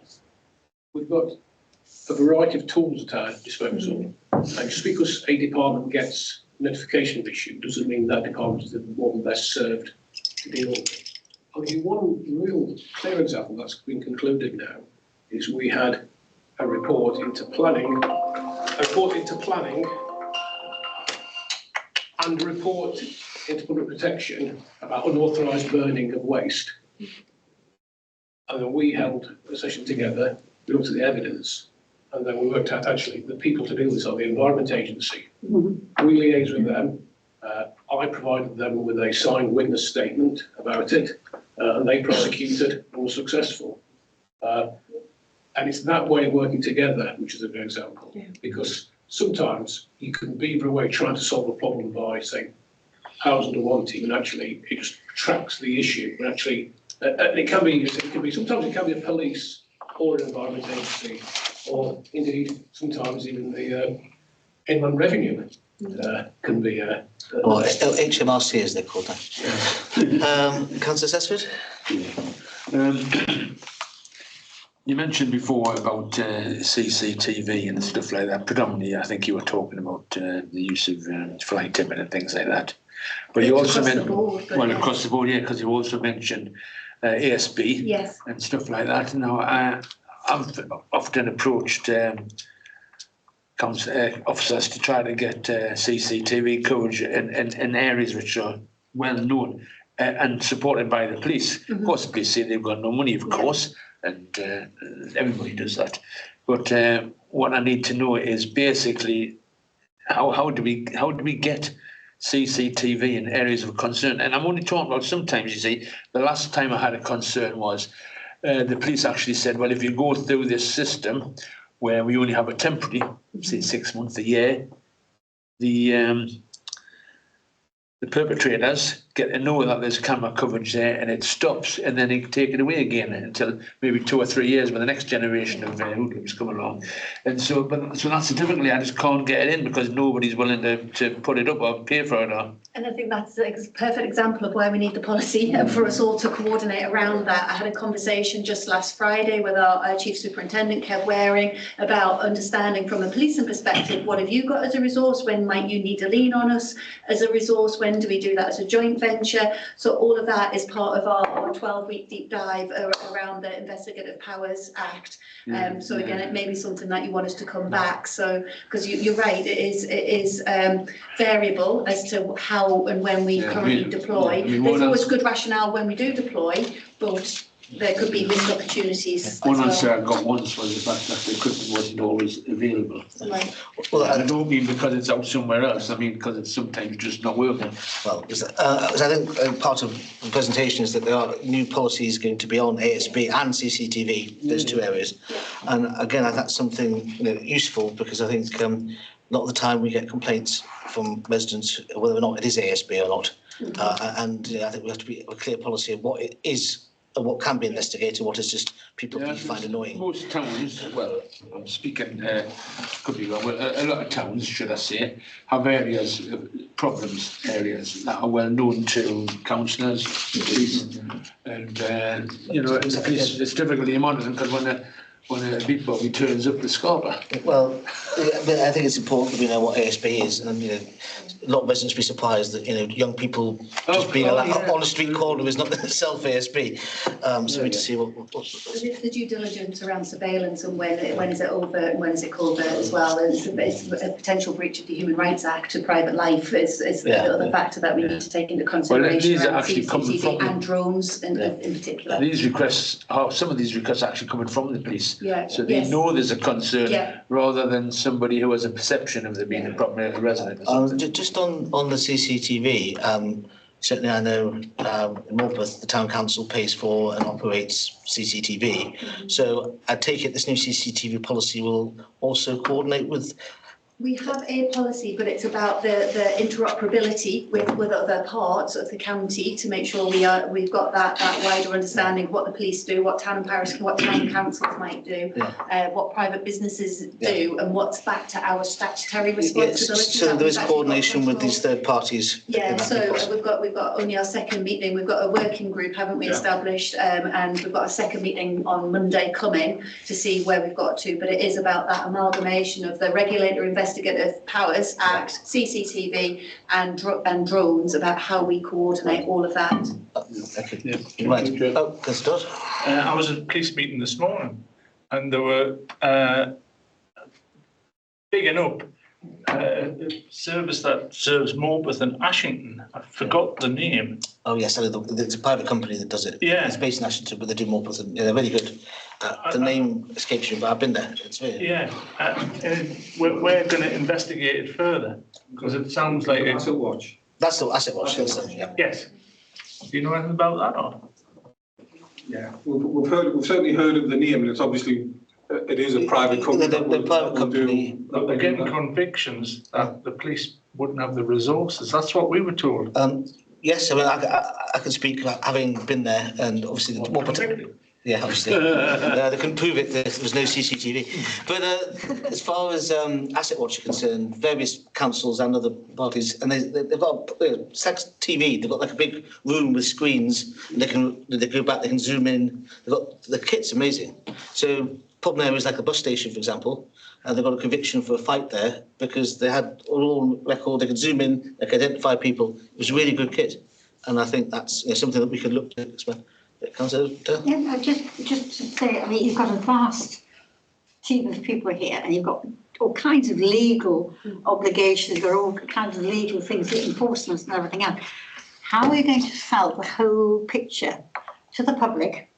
we've got a variety of tools at our disposal, and just because a department gets notification of the issue doesn't mean that department is the one best served to deal with it. I'll give you one real clear example that's been concluded now, is we had a report into planning and a report into public protection about unauthorised burning of waste. And then we held a session together, we looked at the evidence, and then we worked out actually the people to do this are the Environment Agency. We liaised with them. I provided them with a signed witness statement about it, and they prosecuted and were successful. And it's that way of working together, which is a good example, because sometimes you can beaver away trying to solve a problem by saying powers under one team, and actually it just tracks the issue. And actually, and it can be sometimes it can be a police or an environment agency, or indeed sometimes even the inland revenue can be. Well, HMRC as they're called now. Councillor Sesford? You mentioned before about CCTV and stuff like that. Predominantly, I think you were talking about the use of flight timing and things like that. But you also mentioned, well, across the board, yeah, because you also mentioned ASB and stuff like that. Now, I've often approached officers to try to get CCTV coverage in areas which are well known and supported by the police. Of course, the police say they've got no money, of course, and everybody does that. But what I need to know is basically how do we get CCTV in areas of concern? And I'm only talking about sometimes, you see, the last time I had a concern was the police actually said, well, if you go through this system where we only have a temporary, say 6 months, a year, the perpetrators get to know that there's camera coverage there and it stops, and then they take it away again until maybe 2 or 3 years when the next generation of hoodlums come along. And so that's the difficulty. I just can't get it in because nobody's willing to put it up or pay for it. And I think that's a perfect example of why we need the policy for us all to coordinate around that. I had a conversation just last Friday with our Chief Superintendent, Kev Waring, about understanding from a policing perspective, what have you got as a resource? When might you need to lean on us as a resource? When do we do that as a joint venture? So all of that is part of our 12-week deep dive around the Investigative Powers Act. So again, it may be something that you want us to come back. So because you're right, it is variable as to how and when we currently deploy. There's always good rationale when we do deploy, but there could be missed opportunities. One answer I got once was the fact that the equipment wasn't always available. Right. Well, I don't mean because it's out somewhere else. I mean because it's sometimes just not working. Well, I think part of the presentation is that there are new policies going to be on ASB and CCTV, those two areas. And again, that's something useful, because I think a lot of the time we get complaints from residents whether or not it is ASB or not. And I think we have to be a clear policy of what it is and what can be investigated, what is just people find annoying. Most towns, well, I'm speaking, could be wrong, but a lot of towns, should I say, have areas, problems areas that are well known to councillors, police, and it's difficult to monitor because when a big bobby turns up the scarper. Well, I think it's important that we know what ASB is, and a lot of residents be surprised that young people just being on a street corner is not self ASB. So we need to see what. It's the due diligence around surveillance and when is it overt and when is it covert as well. And it's a potential breach of the Human Rights Act to private life is the other factor that we need to take into consideration. Well, these are actually coming from and drones in particular. These requests, some of these requests are actually coming from the police. Yeah, So they yes. know there's a concern, Yeah. rather than somebody who has a perception of there being a problem at a resident or something. Just on the CCTV, certainly I know in Morpeth, the town council pays for and operates CCTV. So I take it this new CCTV policy will also coordinate with. We have a policy, but it's about the interoperability with other parts of the county to make sure we've got that wider understanding of what the police do, what town councils might do, what private businesses do, and what's back to our statutory responsibility. So there is coordination with these third parties. Yeah, so we've got only our second meeting. We've got a working group, haven't we, established, and we've got a second meeting on Monday coming to see where we've got to. But it is about that amalgamation of the Regulator Investigative Powers Act, CCTV, and drones, about how we coordinate all of that. Right. Oh, Christoph. I was at a police meeting this morning, and there were bigging up a service that serves Morpeth and Ashington. I forgot the name. Oh yes, it's a private company that does it. Yeah. It's based in Ashington, but they do Morpeth, and they're very good. The name escapes you, but I've been there. It's very. Yeah, we're going to investigate it further, because it sounds like Asset watch. That's the asset watch. Yeah. Yes. Do you know anything about that, or? Yeah, we've certainly heard of the name, and it's obviously it is a private company. The private company. But they're getting convictions that the police wouldn't have the resources. That's what we were told. Yes, I mean I can speak having been there, and obviously the more particularly. Yeah, obviously. They can prove it. There was no CCTV. But as far as Asset Watch are concerned, various councils and other parties, and they've got sex TV. They've got like a big room with screens. And they go back. They can zoom in. They've got the kit's amazing. So problem there is like a bus station, for example. And they've got a conviction for a fight there because they had all record. They could zoom in. They could identify people. It was a really good kit, and I think that's something that we could look at as well. Yeah, just to say, I mean, you've got a vast team of people here, and you've got all kinds of legal obligations, there are all kinds of legal things, enforcement and everything else. How are you going to sell the whole picture to the public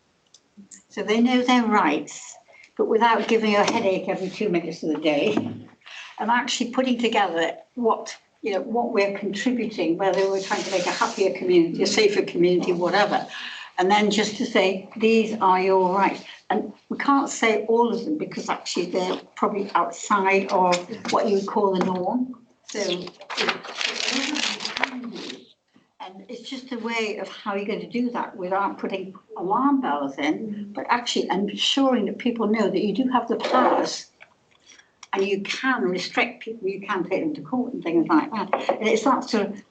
so they know their rights, but without giving you a headache every 2 minutes of the day, and actually putting together what we're contributing, whether we're trying to make a happier community, a safer community, whatever. And then just to say, these are your rights. And we can't say all of them because actually they're probably outside of what you would call the norm. So, and it's just a way of how you're going to do that without putting alarm bells in, but actually ensuring that people know that you do have the powers and you can restrict people, you can take them to court and things like that. And it's that sort of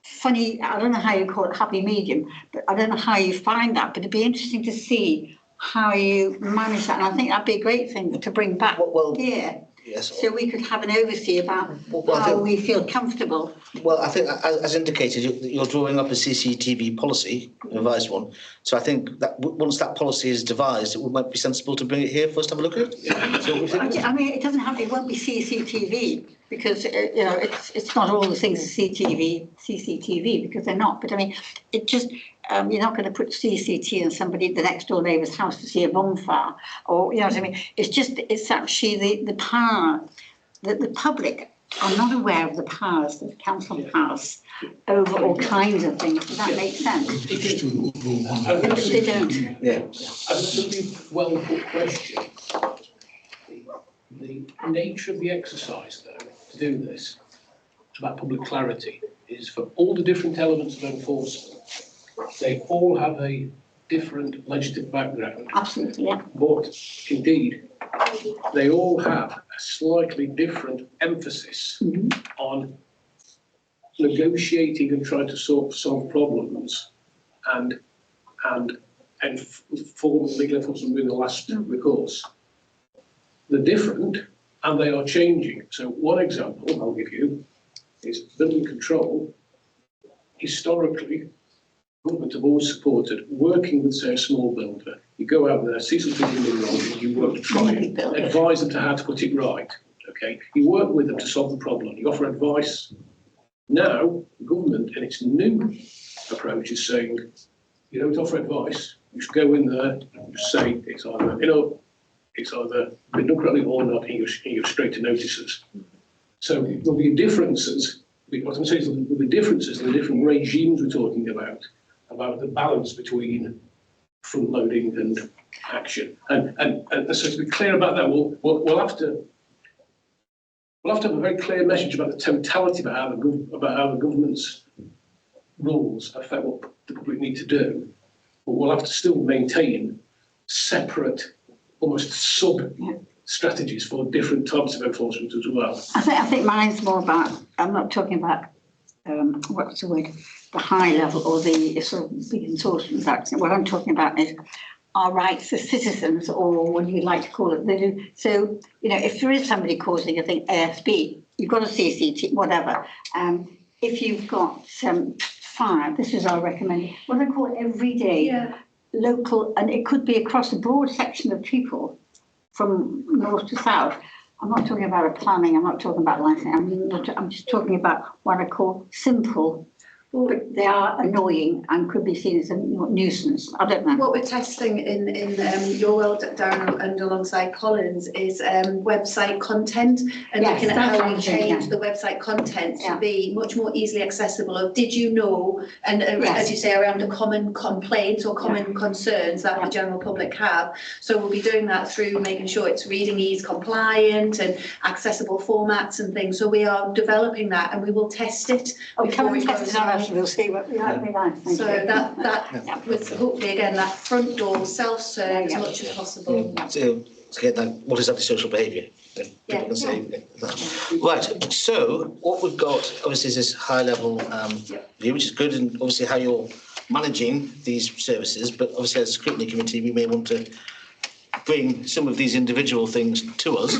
funny, I don't know how you call it, happy medium, but I don't know how you find that, but it'd be interesting to see how you manage that. And I think that'd be a great thing to bring back here. Yes. So we could have an overview about how we feel comfortable. Well, I think, as indicated, you're drawing up a CCTV policy, a revised one. So I think that once that policy is devised, it might be sensible to bring it here for us to have a look at. I mean, it doesn't have. It won't be CCTV because it's not all the things CCTV because they're not. But I mean, it just. You're not going to put CCT in somebody, the next door neighbour's house to see a bonfire, or you know what I mean. It's actually the power that the public are not aware of the powers that the council has over all kinds of things. Does that make sense? They don't. Yeah. That's a really well put question. The nature of the exercise, though, to do this, about public clarity, is for all the different elements of enforcement. They all have a different legislative background. Absolutely, yeah. But indeed, they all have a slightly different emphasis on negotiating and trying to solve problems and formal legal enforcement being the last recourse. They're different and they are changing. So one example I'll give you is building control. Historically, government have always supported working with, say, a small builder. You go out there, see something in the wrong, and you work to try and advise them to how to put it right. Okay, you work with them to solve the problem. You offer advice. Now, the government, in its new approach, is saying, you don't offer advice. You should go in there and just say it's either, it's either been done correctly or not, and you go straight to notices. So there'll be differences. What I'm saying is there'll be differences in the different regimes we're talking about the balance between front loading and action. And so to be clear about that, we'll have to have a very clear message about the totality about how the government's rules affect what the public need to do. But we'll have to still maintain separate, almost sub-strategies for different types of enforcement as well. I think mine's more about, I'm not talking about, what's the word, the high level or the sort of big enforcement action. What I'm talking about is our rights as citizens, or what you like to call it. So, you know, if there is somebody causing, I think, ASB, you've got a CCT, whatever. If you've got fire, this is our recommendation, what I call everyday, local, and it could be across a broad section of people from north to south. I'm not talking about a planning, I'm not talking about licensing, I'm just talking about what I call simple. But they are annoying and could be seen as a nuisance. I don't know. What we're testing in your world, Darren, and alongside Collins, is website content and looking at how we change the website content to be much more easily accessible. Of did you know, and as you say, around the common complaints or common concerns that the general public have. So we'll be doing that through making sure it's reading ease compliant and accessible formats and things. So we are developing that, and we will test it. We'll see what we like. So that with hopefully again that front door self-serve as much as possible. So get that, what is antisocial behaviour? People can say that. Right. So what we've got obviously is this high level view, which is good, and obviously how you're managing these services. But obviously as a scrutiny committee, we may want to bring some of these individual things to us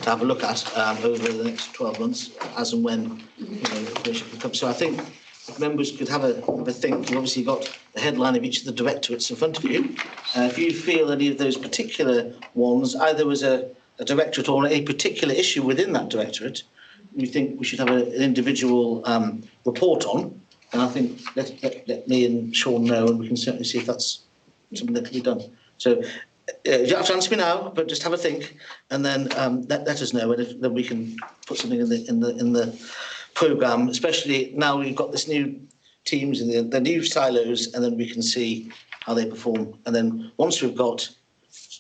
to have a look at over the next 12 months, as and when information can come. So I think members could have a think. You've obviously got the headline of each of the directorates in front of you. If you feel any of those particular ones, either as a directorate or a particular issue within that directorate, you think we should have an individual report on, and I think let me and Sean know, and we can certainly see if that's something that can be done. So you don't have to answer me now, but just have a think, and then let us know, and then we can put something in the programme, especially now we've got this new teams and the new silos, and then we can see how they perform. And then once we've got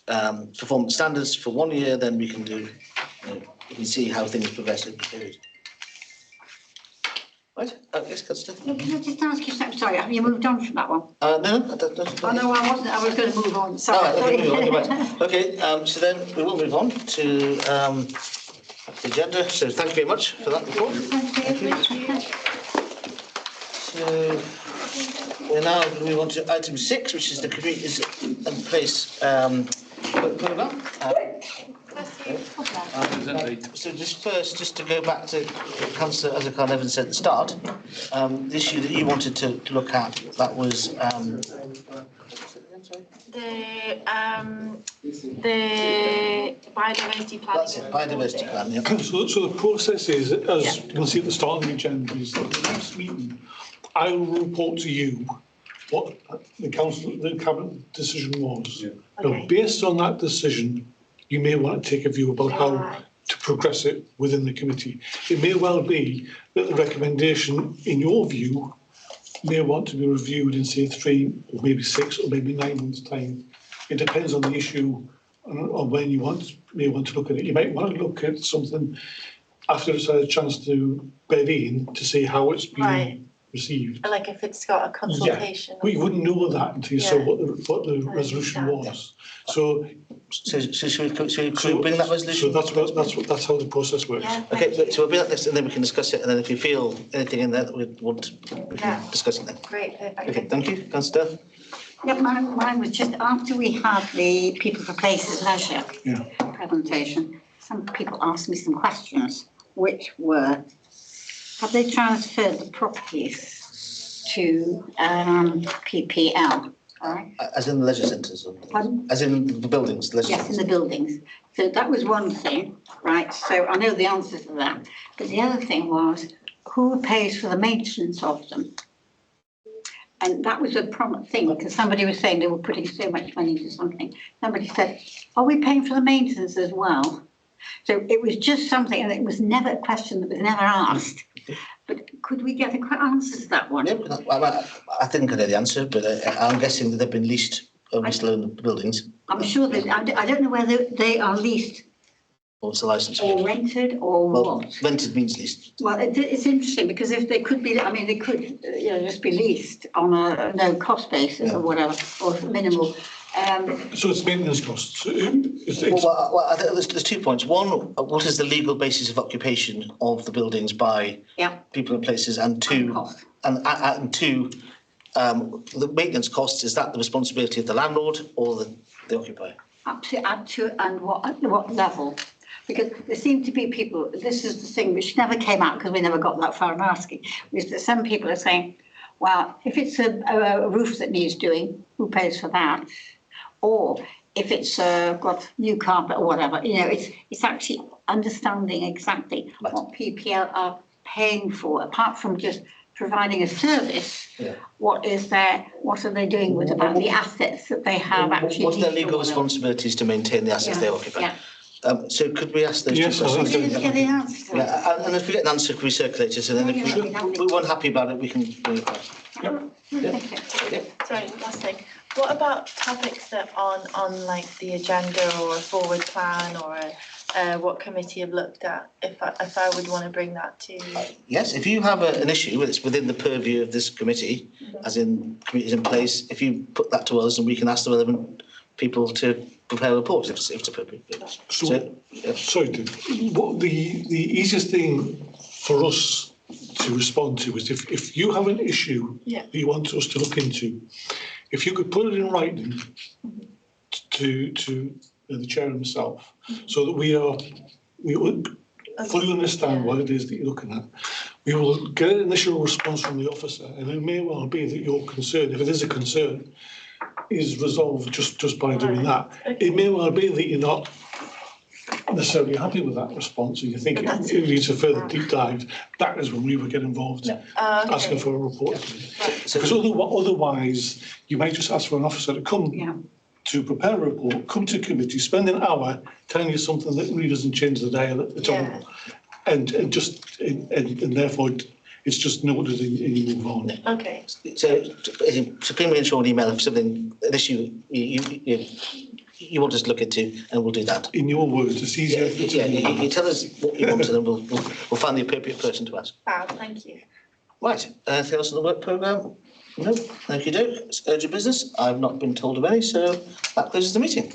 performance standards for 1 year, then we can do, we can see how things progress over the period. Right, yes, Constance. Can I just ask you something? Sorry, have you moved on from that one? No, no, I wasn't. I was going to move on. Sorry. Okay, so then we will move on to the agenda. So thank you very much for that report. Thank you. So we're now going to move on to item 6, which is the communities and place programme. So just to go back to what Councillor Azarkan Evans said at the start, the issue that you wanted to look at, that was the biodiversity plan. That's it, biodiversity plan, yeah. So the process is, as you can see at the start of the agenda, is that the next meeting, I will report to you what the cabinet decision was. Yeah. Now, based on that decision, you may want to take a view about how to progress it within the committee. It may well be that the recommendation, in your view, may want to be reviewed in, say, 3 or maybe 6 or maybe 9 months' time. It depends on the issue and when you may want to look at it. You might want to look at something after it's had a chance to bed in to see how it's been received. Like if it's got a consultation. Yeah, we wouldn't know that until you saw what the resolution was. So should we bring that resolution? So that's how the process works. Yeah, okay, so we'll bring that next, and then we can discuss it. And then if you feel anything in there that we want, we can discuss it then. Great, perfect. Okay, thank you, Councillor. Yeah, mine was just after we had the People for Places Leisure presentation, some people asked me some questions, which were, have they transferred the properties to PPL? Right. As in the leisure centres? As in the buildings? Yes, in the buildings. So that was one thing, right? So I know the answer to that. But the other thing was, who pays for the maintenance of them? And that was a prominent thing, because somebody was saying they were putting so much money into something. Somebody said, are we paying for the maintenance as well? So it was just something, and it was never a question that was never asked. But could we get a quick answer to that one? Yeah, I think I know the answer, but I'm guessing that they've been leased, or we still own the buildings. I'm sure that, I don't know whether they are leased Or it's a license. or rented or Well, what. rented means leased. Well, it's interesting, because if they could be, I mean, they could, just be leased on a no cost basis or whatever, or minimal. So it's maintenance costs. Well, I think there's 2 points. One, what is the legal basis of occupation of the buildings by people and places? And two, the maintenance costs, is that the responsibility of the landlord or the occupier? Up to and what level? Because there seem to be people, this is the thing which never came out because we never got that far in asking, is that some people are saying, well, if it's a roof that needs doing, who pays for that? Or if it's got new carpet or whatever, it's actually understanding exactly what PPL are paying for, apart from just providing a service. What are they doing with about the assets that they have actually? What's their legal responsibilities to maintain the assets they occupy? So could we ask those two questions? Get the answer. And if we get an answer, could we circulate it? And then if we weren't happy about it, we can bring it back. Sorry, last thing. What about topics that aren't on like the agenda or a forward plan or what committee have looked at? If I would want to bring that to. Yes, if you have an issue that's within the purview of this committee, as in committees in place, if you put that to us and we can ask the relevant people to prepare a report if it's appropriate. Sorry, what the easiest thing for us to respond to is if you have an issue that you want us to look into, if you could put it in writing to the chair himself, so that we would fully understand what it is that you're looking at. We will get an initial response from the officer, and it may well be that your concern, if it is a concern, is resolved just by doing that. It may well be that you're not necessarily happy with that response and you think it needs a further deep dive. That is when we would get involved, asking for a report. Because otherwise, you might just ask for an officer to come to prepare a report, come to committee, spend an hour telling you something that really doesn't change the dial at all, and therefore it's just noted and you move on. Okay. So ping me an email if an issue you want us to look into, and we'll do that. In your words, it's easier. You tell us what you want, and then we'll find the appropriate person to ask. Thank you. Right. Anything else on the work programme? No. Thank you, Doug. It's urgent business. I've not been told of any, so that closes the meeting.